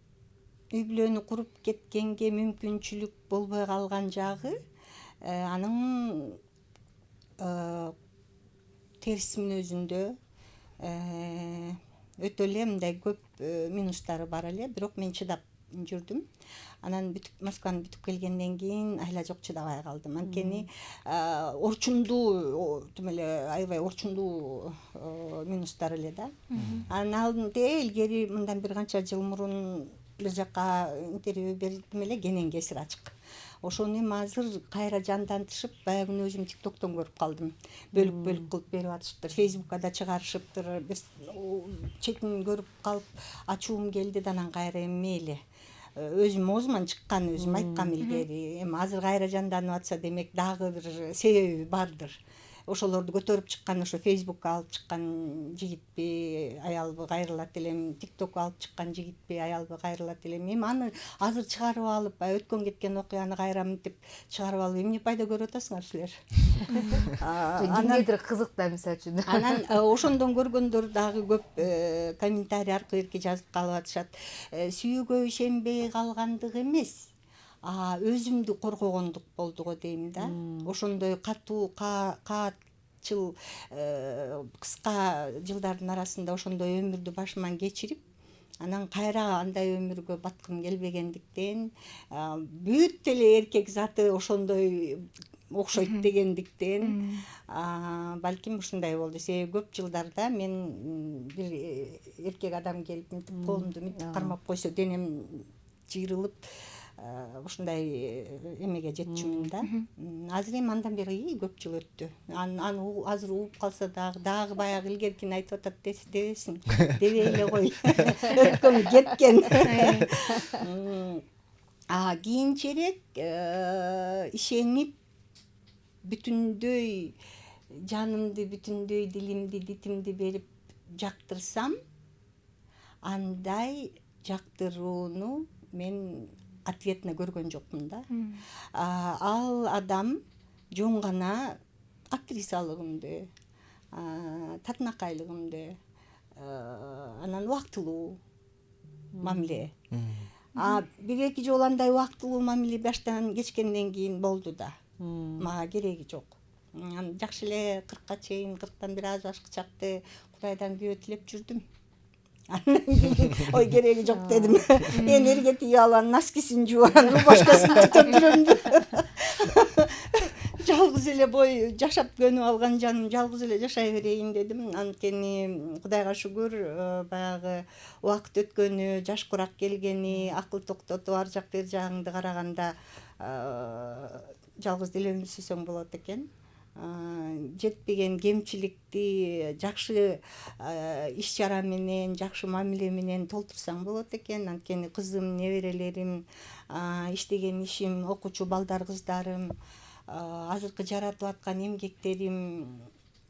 үй бүлөнү куруп кеткенге мүмкүнчүлүк болбой калган жагы анын терс мүнөзүндө өтө эле мындай көп минустары бар эле, бирок мен чыдап жүрдүм. Анан Москваны бүтүп келгенден кийин айла жок, чыдабай калдым. Анткени орчундуу тим эле аябай орчундуу минустар эле да. Анын алдында илгери мындан бир канча жыл мурун бир жакка интервью бердим эле, кенен кесир ачык. Ошону эми азыр кайра жандантышып, баягы күнү өзүм ТикТоктон көрүп калдым. Бөлүк кылып берип атышыптыр, Фейсбукка да чыгарышыптыр. Четин көрүп калып ачуум келди да, анан кайра эми мейли. Өзүм оозуман чыккан, өзүм айткам илгери. Эми азыр кайра жанданып атса, демек дагы бир себеби бардыр. Ошолорду көтөрүп чыккан, ошо Фейсбукка алып чыккан жигитпи, аялбы кайрылат элем, ТикТокко алып чыккан жигитпи, аялбы кайрылат элем. Эми аны азыр чыгарып алып, өткөн кеткен окуяны кайра мынтип чыгарып алып, эмне пайда көрүп атасыңар силер? Кимдир кызык да, мисалы үчүн. Анан ошондон көргөндөр дагы көп комментарий аркылуу эрке жазып калып атышат. Сүйүүгө ишенбей калгандык эмес, өзүмдү коргогондук болду го дейм да. Ошондой катуу каатчыл кыска жылдардын арасында ошондой өмүрдү башыман кечирип, анан кайра андай өмүргө баткым келбегендиктен, бүт эле эркек заты ошондой окшойт дегендиктен, балким ушундай болду. Себеби көп жылдарда мен бир эркек адам келип мынтип колумду мынтип кармап койсо, денем жыйрылып ушундай эмеге жетчүмүн да. Азыр эми андан бери көп жыл өттү. Аны азыр угуп калса дагы баягы илгеркини айтып атат дебесин. Дебей эле кой. Өткөн кеткен. Кийинчерээк ишенип бүтүндөй жанымды, бүтүндөй дилимди, дитимди берип жактырсам, андай жактырууну мен ответно көргөн жокмун да. Ал адам жөн гана актрисалыгымды, татынакайлыгымды, анан убактылуу мамиле. Бир эки жолу андай убактылуу мамиле баштан кечкенден кийин болду да. Мага кереги жок. Жакшы эле 40-ка чейин, 40тан бир аз башкы чакты Кудайдан күйөө тилеп жүрдүм. Андан кийин ой кереги жок дедим. Эми эрге тиге алган, носкисин жууп, рубашкасын тутуп жүрөм. Жалгыз эле бой жашап көнүп алган жаным, жалгыз эле жашай берейин дедим. Анткени Кудайга шүгүр, баягы убакыт өткөнү, жаш курак келгени, акыл токтотуп ар жак бер жагыңды караганда жалгыз деле өмүр сүрсөң болот экен. Жетпеген кемчиликти жакшы иш чара менен, жакшы мамиле менен толтурсаң болот экен. Анткени кызым, неберелерим, иштеген ишим, окуучу балдар, кыздарым, азыркы жаратып аткан эмгектерим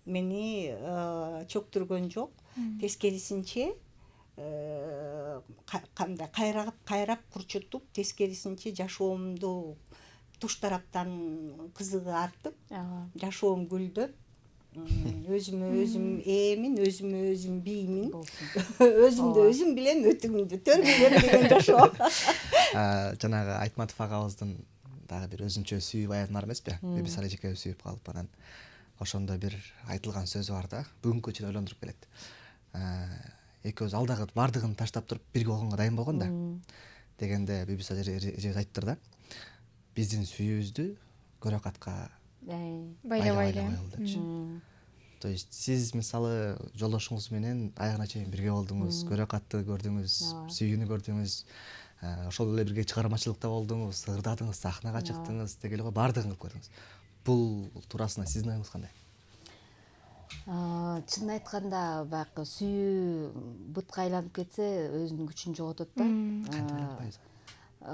мени чөктүргөн жок. Тескерисинче кайрап курчутуп, тескерисинче жашоомду туш тараптан кызыгы артып, жашоом гүлдөп, өзүмө өзүм ээмин, өзүмө өзүм биймин, өзүмдү өзүм билем, өтүгүмдү төргүлөм деген жашоо. Жанагы Айтматов агабыздын дагы бир өзүнчө сүйүү баягы бар эмеспи? Бибисара эжеке сүйүп калып анан ошондо бир айтылган сөз бар да, бүгүнкү чейин ойлондуруп келет. Экөөбүз алдагы бардыгын таштап туруп бирге болгонго дайын болгон да дегенде Бибиса эжебиз айттыр да, биздин сүйүүбүздү көрөкатка байлабай коелу депчи. То есть сиз мисалы жолдошуңуз менен аягына чейин бирге болдуңуз, көрөкатты көрдүңүз, сүйүүнү көрдүңүз, ошол эле бирге чыгармачылыкта болдуңуз, ырдадыңыз, сахнага чыктыңыз дегеле го, баардыгын кылып көрдүңүз. Бул туурасында сиздин оюңуз кандай? Чынын айтканда баягы сүйүү бутка айланып кетсе өзүнүн күчүн жоготот да.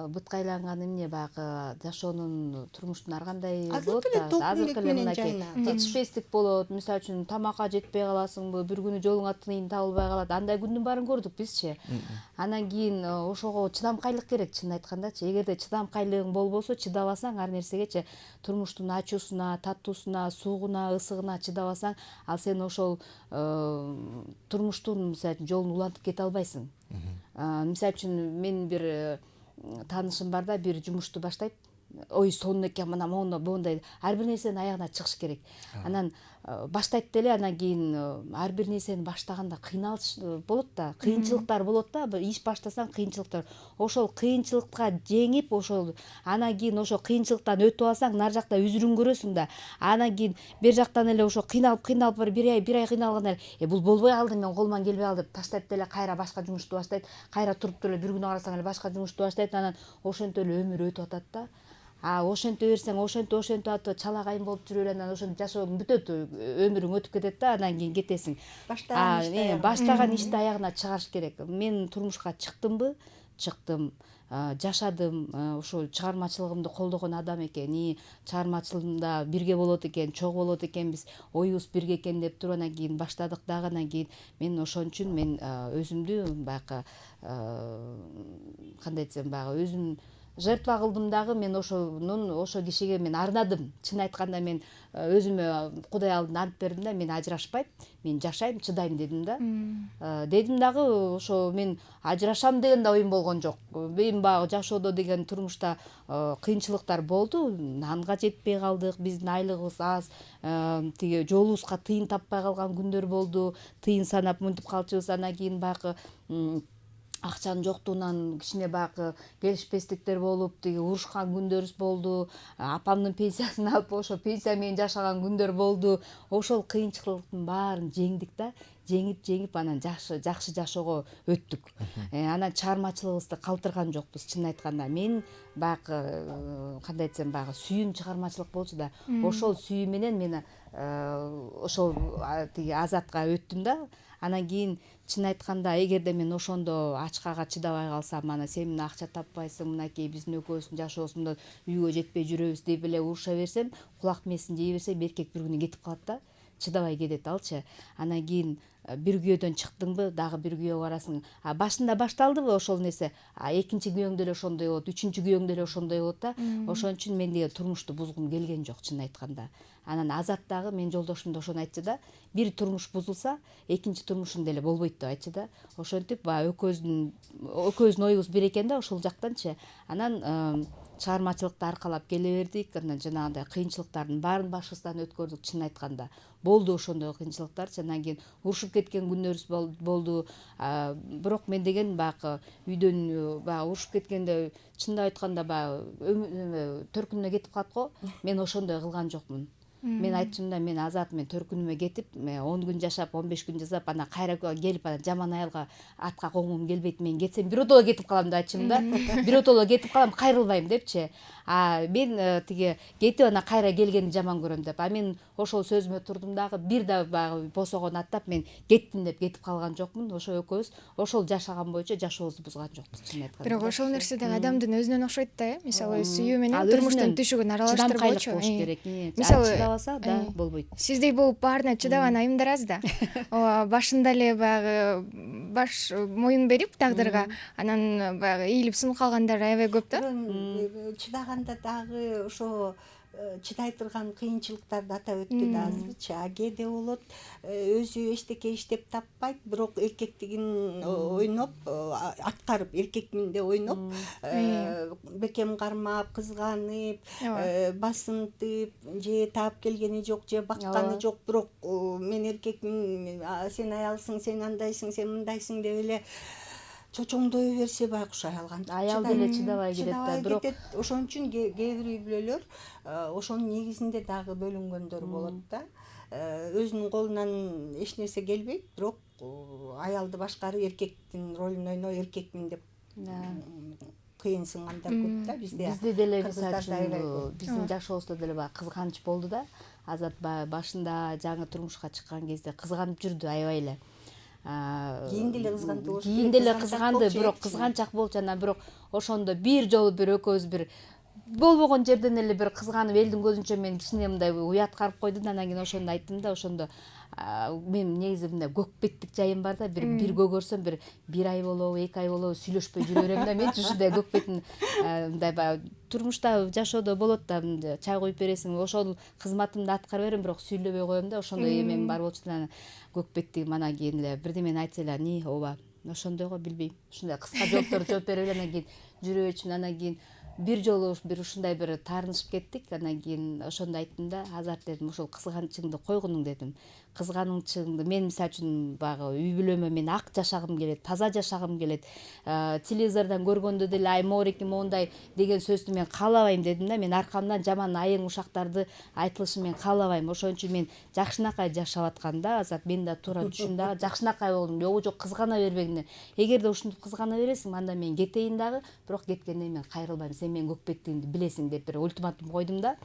Бутка айланган эмне баягы жашоонун, турмуштун ар кандай болот да, азыркы эле мынакей жетишпестик болот. Мисалы үчүн тамакка жетпей каласыңбы, бир күнү жолуңа тыйын табылбай калат. Андай күндүн баарын көрдүк бизчи. Анан кийин ошого чыдамкайлык керек, чынын айтканда. Эгерде чыдамкайлыгың болбосо, чыдабасаң ар нерсегечи, турмуштун ачуусуна, татуусуна, суугуна, ысыгына чыдабасаң, ал сен ошол турмуштун мисалы жолун улантып кете албайсың. Мисалы үчүн мен бир таанышым бар да, бир жумушту баштайт. Ой, сонун экен, мына моундай ар бир нерсенин аягына чыгыш керек. Анан баштайт деле, анан кийин ар бир нерсени баштаганда кыйналыш болот да, кыйынчылыктар болот да. Иш баштасаң кыйынчылыктар. Ошол кыйынчылыкка жеңип, ошол анан кийин ошол кыйынчылыктан өтүп алсаң, нар жакта үзүрүн көрөсүң да. Анан кийин бер жактан эле ошо кыйналып бир ай кыйналгандан бул болбой калды, мен колуман келбей калды деп таштайт деле, кайра башка жумушту баштайт. Кайра туруп деле бир күнү карасаң эле башка жумушту баштайт. Анан ошентип эле өмүр өтүп атат да. Ошенте берсең, ошентип атып чалакайым болуп жүрүп, анан ошентип жашооң бүтөт, өмүрүң өтүп кетет да, анан кийин кетесиң. Баштаган ишти аягына чыгарыш керек. Мен турмушка чыктымбы? Чыктым. Жашадым, ошол чыгармачылыгымды колдогон адам экен, чыгармачылыгымда бирге болот экен, чогуу болот экенбиз, оюбуз бирге экен деп туруп анан кийин баштадык дагы. Анан кийин мен ошон үчүн мен өзүмдү баягы кандай десем, баягы өзүм жертва кылдым дагы. Мен ошо кишиге мен арнадым. Чын айтканда мен өзүмө Кудай алдында ант бердим да, мен ажырашпайм, мен жашайм, чыдайм дедим да. Дедим дагы, ошо мен ажырашам деген да оюм болгон жок. Мен баягы жашоодо деген турмушта кыйынчылыктар болду. Нанга жетпей калдык, биздин айлыгыбыз аз, тиги жолубузга тыйын таппай калган күндөр болду. Тыйын санап мынтип калчубуз. Анан кийин баягы акчанын жоктугунан кичине баягы келишпестиктер болуп, тиги урушкан күндөрүбүз болду. Апамдын пенсиясын алып, ошо пенсия менен жашаган күндөр болду. Ошол кыйынчылыктын баарын жеңдик да. Жеңип анан жакшы жашоого өттүк. Анан чыгармачылыгыбызды калтырган жокпуз, чын айтканда. Мен баягы кандай десем, баягы сүйүүм чыгармачылык болчу да. Ошол сүйүү менен мен ошол тиги Азатка өттүм да. Анан кийин чын айтканда, эгерде мен ошондо ачкага чыдабай калсам, ана сен мына акча таппайсың, мынакей биздин экөөбүздүн жашоосунда үйгө жетпей жүрөбүз деп эле уруша берсем, кулак мээсин жей берсем, эркек бир күнү кетип калат да, чыдабай кетет алчы. Анан кийин бир күйөөдөн чыктыңбы, дагы бир күйөө барасың. Башында башталдыбы ошол нерсе, экинчи күйөөң деле ошондой болот, үчүнчү күйөөң деле ошондой болот да. Ошон үчүн мен деген турмушту бузгум келген жок, чын айтканда. Анан Азат дагы, мен жолдошум да ошону айтчу да, бир турмуш бузулса, экинчи турмушун деле болбойт деп айтчу да. Ошентип баягы экөөбүздүн оюбуз бир экен да, ошол жактанчы. Анан чыгармачылыкты аркалап келе бердик. Анан жанагындай кыйынчылыктардын баарын башыбыздан өткөрдүк, чын айтканда. Болду ошондой кыйынчылыктарчы. Анан кийин урушуп кеткен күндөр болду. Бирок мен деген баягы үйдөн баягы урушуп кеткенде, чындап айтканда баягы төркүнүмө кетип калат го. Мен ошондой кылган жокмун. Мен айттым да, мен Азат, мен төркүнүмө кетип, 10 күн жашап, 15 күн жасап, анан кайра келип, анан жаман аялга атка конгум келбейт, мен кетсем биротоло кетип калам деп айтчым да. Биротоло кетип калам, кайрылбайм депчи. Мен тиги кетип анан кайра келгенди жаман көрөм деп. Мен ошол сөзүмө турдум дагы, бир да баягы босогон аттап мен кеттим деп кетип калган жокмун. Ошо экөөбүз ошол жашаган боюнча жашообузду бузган жокпуз, чын айтканда. Бирок ошол нерсе деги адамдын өзүнөн окшойт да, мисалы сүйүү менен турмуштун түшүгүн аралаштырбочу. Мисалы чыдабаса да болбойт. Сиздей болуп баарына чыдаган айымдар аз да. Башында эле баягы баш моюн берип тагдырга, анан баягы ийилип сынып калгандар аябай көп да. Чыдаганда дагы ошо чыдай турган кыйынчылыктарды атап өттү да азырчы. А кээде болот өзү эчтеке иштеп таппайт, бирок эркектигин ойноп, аткарып, эркекмин деп ойноп, бекем кармап, кызганып, басынтып, же таап келгени жок, же бакканы жок, бирок мен эркекмин, сен аялсың, сен андайсың, сен мындайсың деп эле чочоңдой берсе байкуш аялга аял деле чыдабай кетет да, бирок ошон үчүн кээ бир үй бүлөлөр ошонун негизинде дагы бөлүнгөндөр болот да. Өзүнүн колунан эч нерсе келбейт, бирок аялды башкарып эркектин ролун ойноо, эркекмин деп кыйынсынгандар көп да bizde. Бизде деле мисалы үчүн биздин жашообузда деле баягы кызганыч болду да. Азат башында жаңы турмушка чыккан кезде кызганып жүрдү аябай эле. Кийин деле кызганды. Кийин деле кызганды, бирок кызганчак болчу. Анан бирок ошондо бир жолу бир экөөбүз бир болбогон жерден эле бир кызганып, элдин көзүнчө мен кичине мындай уят карып койду да, анан кийин ошондо айттым да, ошондо мен негизи мындай көкпеттик жайым бар да, бир көгөрсөм бир ай болобу, 2 ай болобу сүйлөшпөй жүрө берем да. Менчи ушундай көкпеттин мындай баягы турмушта жашоодо болот да, чай куюп бересиң, ошол кызматымды аткара берем, бирок сүйлөбөй коем да. Ошондой эмем бар болчу да. Көкпеттигим анан кийин эле бирдемени айтса эле, "Не, ооба, ошондой го, билбейм." Ушундай кыска жоопторду жооп берип эле анан кийин жүрө өчүн, анан кийин бир жолу бир ушундай бир таарынышып кеттик. Анан кийин ошондо айттым да, Азат дедим, ошол кызганычыңды койгуну дедим. Кызганычыңды мен мисалы үчүн баягы үй бүлөмө мен ак жашагым келет, таза жашагым келет. Телевизордон көргөндө деле ай моореким моундай деген сөздү мен каалабайм дедим да. Мен аркамдан жаман айың ушактарды айтылышын мен каалабайм. Ошон үчүн мен жакшынакай жашап аткам да. Азат мен да туура түшүн дагы, жакшынакай болдум. Жок, кызгана бербегине. Эгерде ушинтип кызгана бересиң, анда мен кетейин дагы, бирок кеткенден мен кайрылбайм. Сен менин көкпеттигимди билесиң деп бир ультиматум койдум да.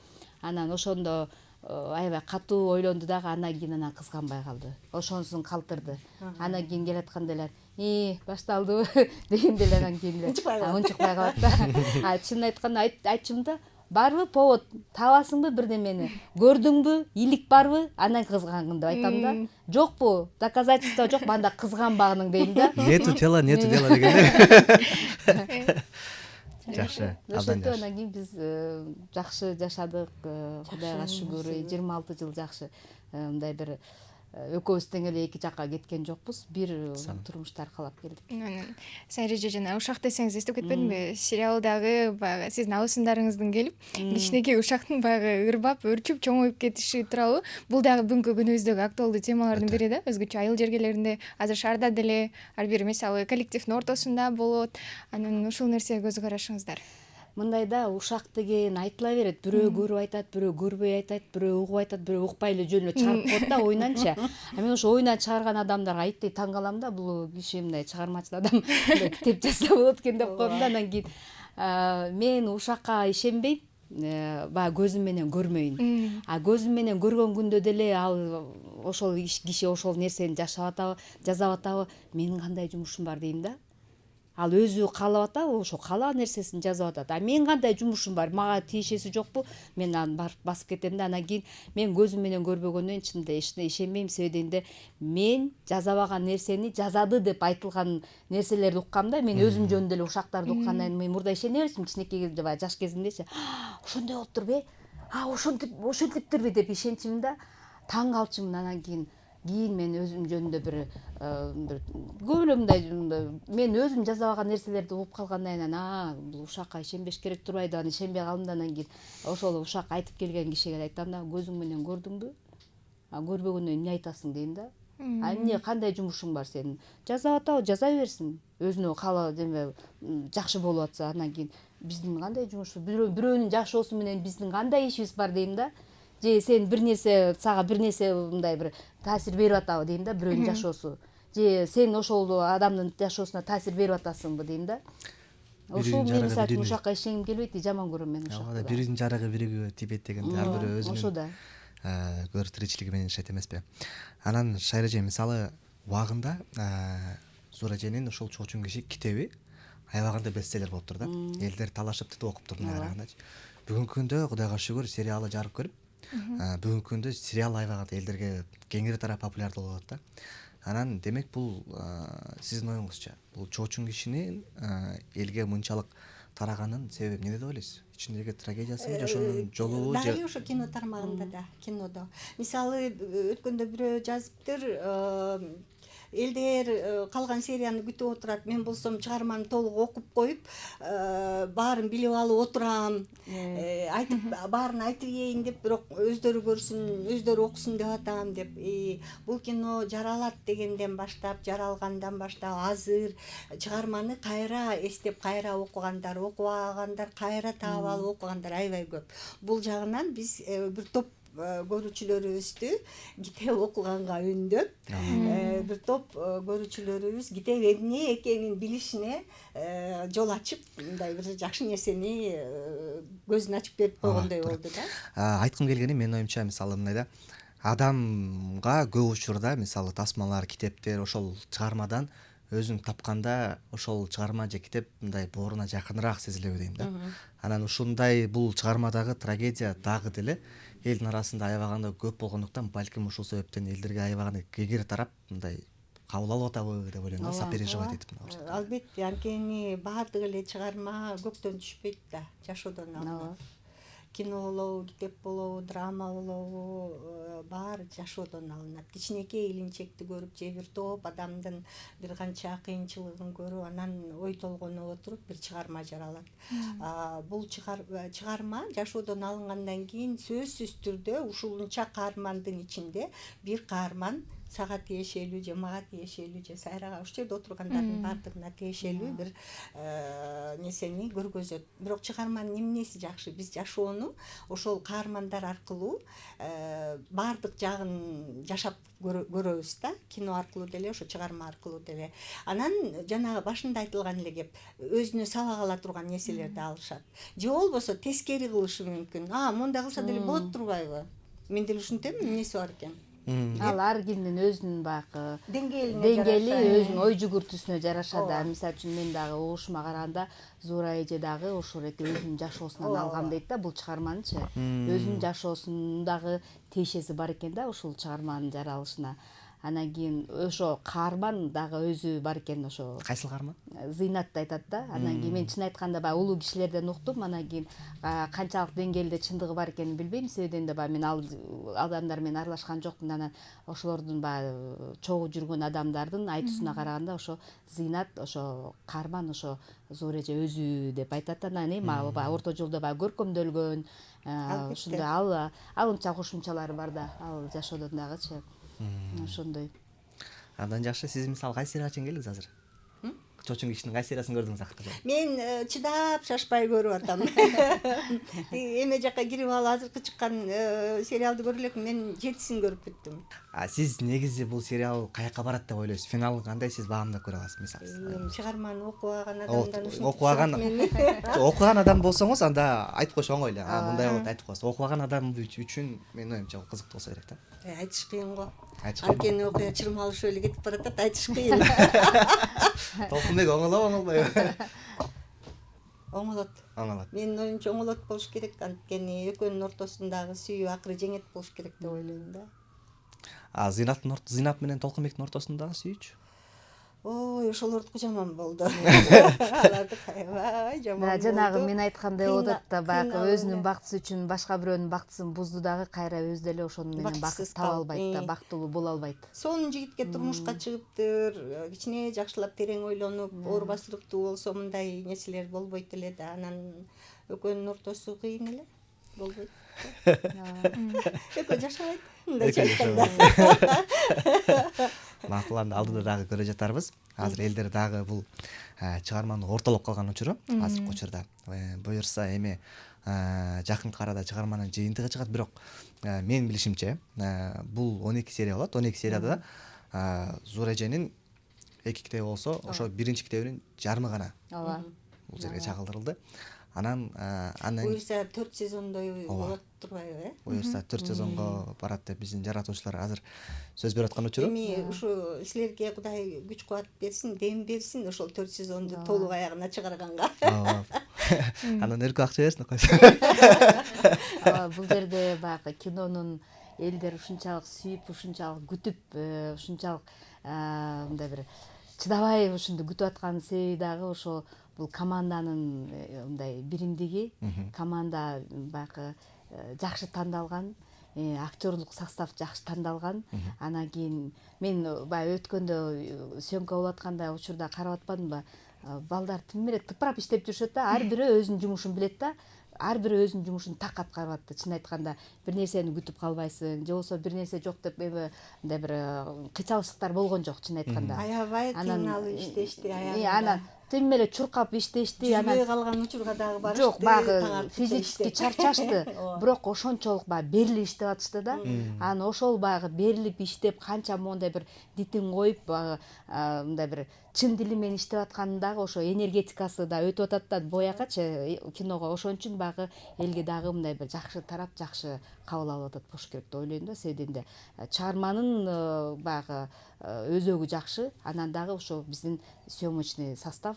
Анан ошондо аябай катуу ойлонду дагы, анан кийин кызганбай калды. Ошонусун калтырды. Анан кийин келатканда эле башталдыбы дегенде эле анан кийин эле унчукпай калат да. Чынын айтканда айтчумун да, барбы повод табасыңбы бирдемени, көрдүңбү, илик барбы, анан кызгангын деп айтам да. Жокпу, доказательство жокпу, анда кызганбагының дейм да. Нету дела дегенде. Жакшы, абдан жакшы. Анан кийин биз жакшы жашадык, Кудайга шүгүр, 26 жыл жакшы мындай бир экөөбүз тең эле эки жакка кеткен жокпуз, бир турмушта аркалап келдик. Сайреже жана ушак десеңиз эстеп кетпедимби? Сериалдагы баягы сиздин абысындарыңыздын келип, кичинекей ушактын баягы ырбап, өрчүп, чоңоюп кетиши тууралуу. Бул дагы бүгүнкү күнүбүздөгү актуалдуу темалардын бири да. Өзгөчө айыл жергелеринде азыр шаарда деле ар бир мисалы коллективдин ортосунда болот. Анан ушул нерсеге көз карашыңыздар. Мындай да, ушак деген айтыла берет. Бирөө көрүп айтат, бирөө көрбөй айтат, бирөө угуп айтат, бирөө укпай эле жөн эле чыгарып коет да оюнанчы. Мен ошо оюнан чыгарган адамдарга айттай таң калам да, бул киши мындай чыгармачыл адам китеп жазса болот экен деп коем да. Анан кийин мен ушакка ишенбейм, баягы көзүм менен көрмөйүн. А көзүм менен көргөн күндө деле ал ошол киши ошол нерсени жашап атабы, жасап атабы, менин кандай жумушум бар дейм да. Ал өзү каалап атабы, ошо каалаган нерсесин жазап атат. А мен кандай жумушум бар, мага тиешеси жокпу? Мен аны барып басып кетем да. Анан кийин мен көзүм менен көрбөгөндөн чынында эчине ишенбейм. Себеби дегенде мен жазабаган нерсени жазады деп айтылган нерселерди уккам да. Мен өзүм жөнүндө эле ушактарды уккандан кийин мен мурда ишене берчүмүн, кичинекей кезде баягы жаш кезимдечи. Ошондой болуптурбу? Ошентиптирби деп ишенчимин да. Таң калчумун. Анан кийин мен өзүм жөнүндө бир көп эле мындай мен өзүм жазабаган нерселерди угуп калгандан кийин бул ушакка ишенбеш керек турбайбы, анан ишенбей калдым да. Анан кийин ошол ушак айтып келген кишиге айтам да, көзүң менен көрдүңбү, көрбөгөндөн эмне айтасың дейм да. Эмне, кандай жумушуң бар сенин? Жазап атабы, жаза берсин. Өзүнө каалап деме жакшы болуп атса. Анан кийин биздин кандай жумушубуз, бирөөнүн жашоосу менен биздин кандай ишибиз бар дейм да. Же сен бир нерсе сага бир нерсе мындай бир таасир берип атабы дейм да, бирөөнүн жашоосу. Же сен ошол адамдын жашоосуна таасир берип атасыңбы дейм да. Ошол мен мисалы үчүн ушакка ишенгим келбейт, жаман көрөм мен ушакты. Биринин жарыгы биригиге тибет дегенде ар бирөө өзүнүн ошо да. көр тиричилиги менен жашайт эмеспи. Анан Шайра эже мисалы убагында Зура эженин ошол чоочун киши китеби аябаганда бестселлер болуптур да. Элдер талашып титип окуптур мына карагандачы. Бүгүнкү күндө Кудайга шүгүр сериалы жарык көрүп, бүгүнкү күндө сериал аябаганда элдерге кеңири тарап популярдуу болуп атат да. Анан демек бул сиздин оюңузча бул чоочун кишинин элге мынчалык тараганын себеби эмне деп ойлойсуз? Ичиндеги трагедиясыбы, жашоонун жолубу дагы эле ошо кино тармагында да, кинодо мисалы өткөндө бирөө жазыптыр, элдер калган серияны күтүп отурат, мен болсом чыгарманы толук окуп коюп баарын билип алып отурам, айтып баарын айтып ийин деп, бирок өздөрү көрсүн, өздөрү окусун деп атам деп. Бул кино жаралат дегенден баштап, жаралгандан баштап азыр чыгарманы кайра эстеп, кайра окугандар, окубагандар кайра таап алып окугандар аябай көп. Бул жагынан биз бир топ көрүүчүлөрүбүздү китеп окуганга үндөп, бир топ көрүүчүлөрүбүз китеп эмне экенин билишине жол ачып, мындай бир жакшы нерсени көзүн ачып берип койгондой болду да. Айткым келгени менин оюмча мисалы мындай да, адамга көп учурда мисалы тасмалар, китептер ошол чыгармадан өзүн тапканда ошол чыгарма же китеп мындай бооруна жакыныраак сезилеби дейм да. Анан ушундай бул чыгармадагы трагедия дагы деле элдин арасында аябаганда көп болгондуктан, балким ушул себептен элдерге аябаганда кегер тарап мындай кабыл алып атабы деп ойлойм да, сопереживать этип. Албетте, анткени баардык эле чыгарма көктөн түшпөйт да, жашоодон алынат. Кино болобу, китеп болобу, драма болобу, баары жашоодон алынат. Кичинекей илинчекти көрүп же бир топ адамдын бир канча кыйынчылыгын көрүп, анан ой толгоноп отуруп бир чыгарма жаралат. Бул чыгарма жашоодон алынгандан кийин сөзсүз түрдө ушунча каармандын ичинде бир каарман сага тиешелүү же мага тиешелүү же сайрага ушул жерде отургандардын баардыгына тиешелүү бир нерсени көргөзөт. Бирок чыгарманын эмнеси жакшы? Биз жашоону ошол каармандар аркылуу баардык жагын жашап көрөбүз да, кино аркылуу деле, ошо чыгарма аркылуу деле. Анан жанагы башында айтылган эле кеп, өзүнө сабак ала турган нерселерди алышат. Же болбосо тескери кылышы мүмкүн. Мондай кылса деле болот турбайбы? Мен деле ушинтем, эмнеси бар экен? Ал ар кимдин өзүнүн баягы деңгээли, өзүнүн ой жүгүртүүсүнө жараша да. Мисалы үчүн мен дагы угушума караганда Зуура эже дагы ошол эки өзүнүн жашоосунан алган дейт да, бул чыгарманычы. Өзүнүн жашоосундагы тиешеси бар экен да ушул чыгарманын жаралышына. Анан кийин ошо каарман дагы өзү бар экен, ошо Кайсыл каарман? Зыйнатты айтат да. Анан кийин мен чын айтканда баягы улуу кишилерден уктум. Анан кийин канчалык деңгээлде чындыгы бар экенин билбейм, себебинен да баягы мен ал адамдар менен аралашкан жокмун. Анан ошолордун баягы чогуу жүргөн адамдардын айтуусуна караганда ошо Зыйнат, ошо каарман, ошо Зуура эже өзү деп айтат. Анан эми баягы орто жолдо баягы көркөмдөлгөн, ушундай ал унча кошумчалары бар да, ал жашоодон дагычы. Ошондой. Андан жакшы сиз мисалы кайсы серияга чейин келдиңиз азыр? Чочун кишинин кайсы сериясын көрдүңүз акыркы? Мен чыдап шашпай көрүп атам. Эме жакка кирип алып азыркы чыккан сериалды көрө элекмин. Мен 7син көрүп бүттүм. Сиз негизи бул сериал каяка барат деп ойлойсуз? Финалын кандай сиз баамдап көрө аласыз мисалы? Чыгарманы окубаган адамдан окуган адам болсоңуз анда айтып коюш оңой эле. Мындай болот айтып коесуз. Окубаган адам үчүн менин оюмча кызыктуу болсо керек да. Айтыш кыйын го. Анткени окуя чырмалышып эле кетип баратат, айтыш кыйын. Толкунбек оңолобойбу? Оңолот. Менин оюмча оңолот болуш керек, анткени экөөнүн ортосундагы сүйүү акыры жеңет болуш керек деп ойлойм да. Зыйнат менен Толкунбектин ортосундагы сүйүүчү? Ой, ошолордуку жаман болду. Алардык аябай жаман болду. Жанагы мен айткандай болуп атат да, баягы өзүнүн бактысы үчүн башка бирөөнүн бактысын бузду дагы, кайра өзү деле ошону менен бакыт таба албайт да, бактылуу боло албайт. Сонун жигитке турмушка чыгыптыр, кичине жакшылап терең ойлонуп, оор басырыктуу болсо мындай нерселер болбойт эле да. Анан экөөнүн ортосу кыйын эле, болбойт. Экөө жашабайт, мындайча айтканда. Макул, анда алдыда дагы көрө жатарбыз. Азыр элдер дагы бул чыгарманы ортолоп калган учуру, азыркы учурда. Буюрса эми жакынкы арада чыгарманын жыйынтыгы чыгат, бирок менин билишимче бул 12 серия болот. 12 серияда Зуура эженин 2 китеби болсо, ошо биринчи китебинин жарымы гана бул жерге чагылдырылды. Анан буюрса 4 сезондой болот турбайбы? Буюрса 4 сезонго барат деп биздин жаратуучулар азыр сөз берип аткан учуру. Эми ушу силерге Кудай күч кубат берсин, дем берсин ошол 4 сезонду толук аягына чыгарганга. Анан өркө акча берсин койсо. Бул жерде баягы кинонун элдер ушунчалык сүйүп, ушунчалык күтүп, ушунчалык мындай бир чыдабай ушунду күтүп аткан себеби дагы ошо бул команданын мындай биримдиги, команда баягы жакшы тандалган, актерлук состав жакшы тандалган. Анан кийин мен баягы өткөндө съемка болуп атканда учурда карап атпадымбы, балдар тим эле тыпырап иштеп жүрүшөт да, ар бири өзүнүн жумушун билет да, ар бири өзүнүн жумушун так аткарып атты. Чын айтканда бир нерсени күтүп калбайсың, же болбосо бир нерсе жок деп мындай бир кыйчалыштыктар болгон жок, чын айтканда. Аябай кыйналып иштешти, анан тим эле чуркап иштешти, жүрбөй калган учурга дагы барышты. Жок, баягы физически чарчашты, бирок ошончолук баягы берилип иштеп атышты да. Анан ошол баягы берилип иштеп, канча мондай бир дитин коюп, мындай бир чын дили менен иштеп аткандагы ошо энергетикасы да өтүп атат да боякачы киного. Ошон үчүн баягы элге дагы мындай бир жакшы тарап, жакшы кабыл алып атат болуш керек деп ойлойм да. Себеби дегенде чыгарманын баягы өзөгү жакшы, анан дагы ошо биздин съемочный состав,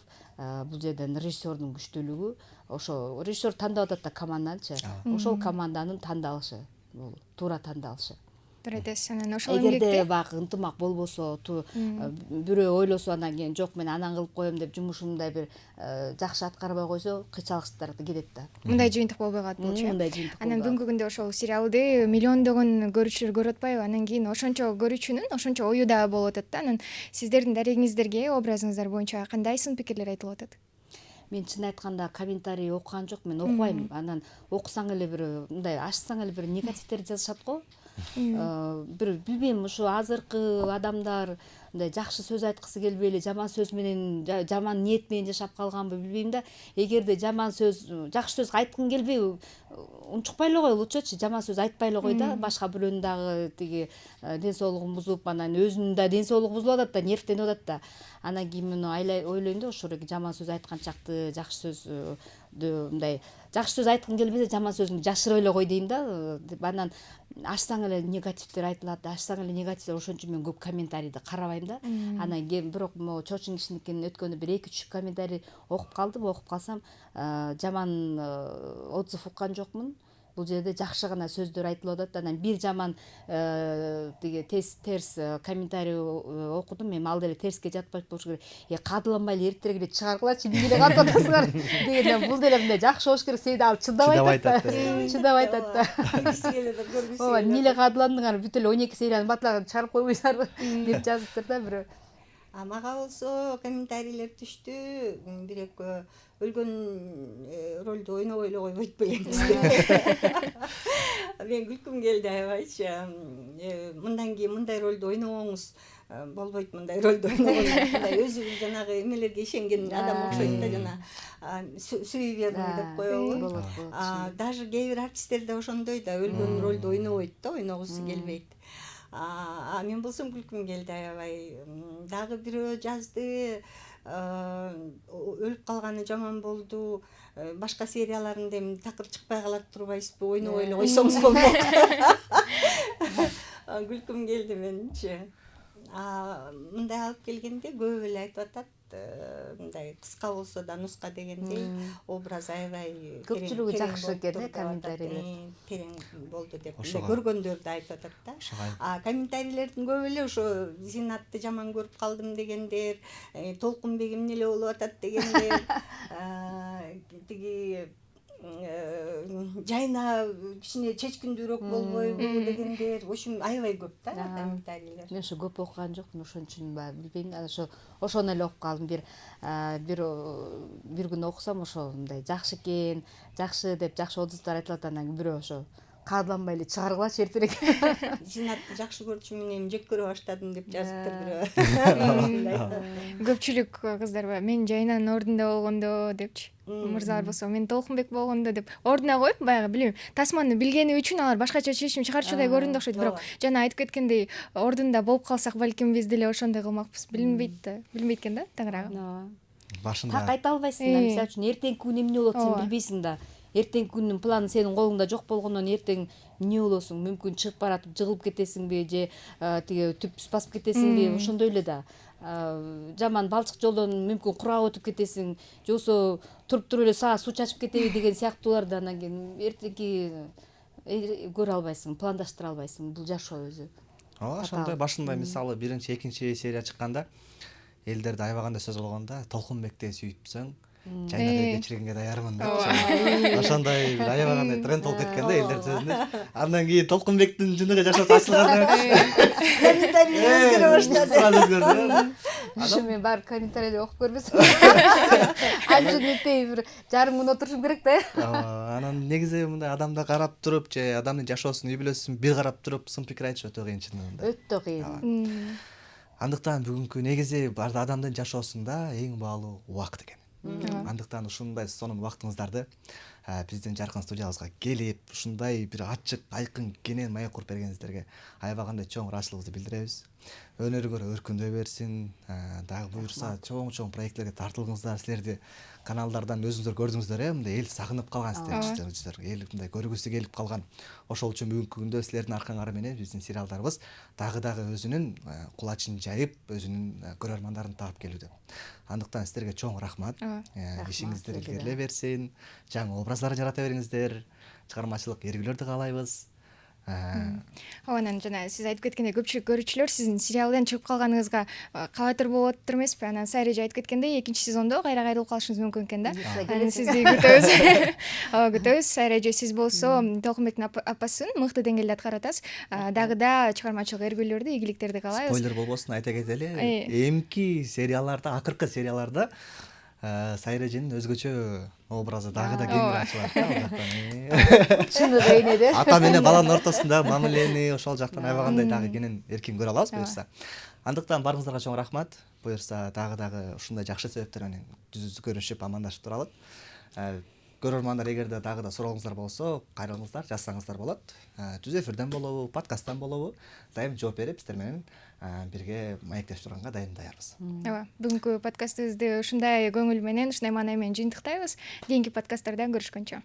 бул жерден режиссердун күчтүүлүгү, ошо режиссер тандап атат да команданычы, ошол команданын тандалышы, бул туура тандалышы. Туура айтасыз. Анан ошол Эгерде эмгекте баягы ынтымак болбосо, бирөө ойлосо анан кийин жок мен анан кылып коем деп жумушундай бир жакшы аткарбай койсо, кыйчалыштар кетет да. мындай жыйынтык болбой калат болчу. Мындай жыйынтык. Анан бүгүнкү күндө ошол сериалды миллиондогон көрүүчүлөр көрүп атпайбы? Анан кийин ошончо көрүүчүнүн ошончо ою дагы болуп атат да. Анан сиздердин дарегиңиздерге, образыңыздар боюнча кандай сын пикирлер айтылып атат? Мен чын айтканда комментарий окуган жок, мен окубайм. Анан окусаң эле бир мындай ачсаң эле бир негативдер жазышат го. Бир билбейм, ушу азыркы адамдар мындай жакшы сөз айткысы келбей эле жаман сөз менен, жаман ниет менен жашап калганбы билбейм да. Эгерде жаман сөз, жакшы сөз айткың келбей, унчукпай эле кой, лучшочу жаман сөз айтпай эле кой да. Башка бирөөнүн дагы тиги ден соолугун бузуп, анан өзүнүн да ден соолугу бузулуп атат да, нервденип атат да. Анан кийин муну ойлойм да, ошо жаман сөз айтканчакты, жакшы сөз мындай жакшы сөз айткың келбесе жаман сөзүңдү жашырып эле кой дейм да. Анан ачсаң эле негативдер айтылат, ачсаң эле негативдер, ошон үчүн мен көп комментарийди карабайм да. Анан кийин бирок могу чоочун кишиникин өткөндө бир 2-3 комментарий окуп калдым, окуп калсам жаман отзыв уккан жокмун. Бул жерде жакшы гана сөздөр айтылып атат. Анан бир жаман тиги терс комментарий окудум. Мен ал деле терске жатпайт болуш керек. Каадыланбай эле эртерээк эле чыгаргылачы, эмне эле катып атасыңар дегенден бул деле мындай жакшы болуш керек. Себеби ал чыдабай атат да. Чыдабай атат да. Киргиси келет да, көргүсү Ооба, келет. эмне эле каадыландыңар, бүт эле 12 серияны баталаган чыгарып койбойсуңарбы деп жазыптыр да бирөө. Мага болсо комментарийлер түштү, бир экөө өлгөн ролду ойнобой эле койбойт белеңиз. Мен күлкүм келди аябайчы. Мындан кийин мындай ролду ойнобоңуз болбойт, мындай ролду ойногоңуз. Мындай өзү жанагы эмелерге ишенген адам окшойт да, жана сүйүп бердим деп коебу. Даже кээ бир артисттер да ошондой да, өлгөн ролду ойнобойт да, ойногусу келбейт. Мен болсом күлкүм келди аябай. Дагы бирөө жазды, өлүп калганы жаман болду, башка серияларында эми такыр чыкпай калат турбайсызбы, ойнобой эле койсоңуз болмок. Күлкүм келди менинчи. Мындай алып келгенде көп эле айтып атат, мындай кыска болсо да нуска дегендей образ аябай Көпчүлүгү жакшы экен комментарийлер. Терең болду деп көргөндөр да айтып атат да. Комментарийлердин көп эле ошо Зинатты жаман көрүп калдым дегендер, Толкунбек эмне эле болуп атат дегендер, тиги жайна кичине чечкиндүүрөөк болбойбу дегендер, ошо аябай көп да комментарийлер. Мен ошо көп окуган жокмун, ошон үчүн билбейм. Ошону эле окуп калдым. Бир күн окусам ошо мындай жакшы экен, жакшы деп жакшы отзывдар айтылат. Анан бирөө ошо каадыланбай эле чыгаргылачы эртерээк. Зинатты жакшы көрчү менен жек көрө баштадым деп жазыптыр бирөө. Көпчүлүк кыздар мен жайнанын ордунда болгондо депчи. Мырзалар болсо мен Толкунбек болгондо деп ордуна коюп, баягы билбейм, тасманы билгени үчүн алар башкача чечим чыгарчудай көрүндү окшойт. Бирок жана айтып кеткендей, ордунда болуп калсак балким биз деле ошондой кылмакпыз. Билинбейт да. Билинбейт экен да тагыраагы. Башында Так айта албайсың да, мисалы үчүн эртеңки күн эмне болот сен билбейсиң да. Эртеңки күндүн планы сенин колуңда жок болгондон эртең эмне болосуң? Мүмкүн чыгып баратып жыгылып кетесиңби же тиги түп басып кетесиңби? Ошондой эле да. Жаман балчык жолдон мүмкүн курап өтүп кетесиң, же болбосо туруп эле сага суу чачып кетеби деген сыяктууларды анан кийин эртеңки көрө албайсың, пландаштыра албайсың. Бул жашоо өзү. Ооба, ошондой башында мисалы 1-2 серия чыкканда элдерди аябаганда сөз болгондо Толкунбекти сүйүпсүң, жайнакай кечиргенге даярмын деп ошондой бир аябагандай тренд болуп кеткен да элдердин сөзүндө. Андан кийин Толкунбектин жыныгы жашап ачылгандан комментарий өзгөрө баштады. Ушу мен барып комментарийди окуп көрбөсөм. Анча нетей бир жарым күн отурушум керек да. Анан негизи мындай адамды карап туруп же адамдын жашоосун, үй бүлөсүн бир карап туруп сын пикир айтыш өтө кыйын чынында. Өтө кыйын. Андыктан бүгүнкү негизи адамдын жашоосунда эң баалуу убакыт экен. Андыктан ушундай сонун убактыңыздарды биздин жаркын студиябызга келип, ушундай бир ачык, айкын, кенен маек куруп бергениңиздерге аябагандай чоң ыраазычылыгыбызды билдиребиз. Өнөрүңөр өркүндөй берсин, дагы буюрса чоң проекттерге тартылгыңыздар, силерди каналдардан өзүңүздөр көрдүңүздөр, мындай эл сагынып калган силердер, эл мындай көргүсү келип калган. Ошол үчүн бүгүнкү күндө силердин аркаңар менен биздин сериалдарыбыз дагы өзүнүн кулачын жайып, өзүнүн көрөрмандарын таап келүүдө. Андыктан силерге чоң рахмат. Ишиңиздер илгериле берсин, жаңы образдарды жарата бериңиздер, чыгармачылык эргүүлөрдү каалайбыз. Анан жана сиз айтып кеткендей көпчүлүк көрүүчүлөр сиздин сериалдан чыгып калганыңызга кабатыр болуп атыптыр эмеспи? Анан Сайра эже айтып кеткендей, экинчи сезондо кайра кайрылып калышыңыз мүмкүн экен да. Анан сизди күтөбүз. Күтөбүз. Сайра эже, сиз болсо Толкунбектин апасын мыкты деңгээлде аткарып атасыз. Дагы да чыгармачылык эргүүлөрдү, ийгиликтерди каалайбыз. Спойлер болбосун айта кетели. Эмки сериалдарда, акыркы сериалдарда Сайра эженин өзгөчө образы дагы да кеңири ачылат. Чыныгы энеде. Ата менен баланын ортосунда мамилени ошол жактан аябагандай дагы кенен эркин көрө алабыз буюрса. Андыктан барыңыздарга чоң рахмат. Буюрса дагы ушундай жакшы себептер менен жүз көрүшүп амандашып туралык. Көрөрмандар эгерде дагы да сурооңуздар болсо, кайрылыңыздар, жазсаңыздар болот. Түз эфирден болобу, подкасттан болобу, дайым жооп берип сиздер менен бирге маектешип турганга дайым даярбыз. Бүгүнкү подкастыбызды ушундай көңүл менен, ушундай маанай менен жыйынтыктайбыз. Кийинки подкасттарда көрүшкөнчө.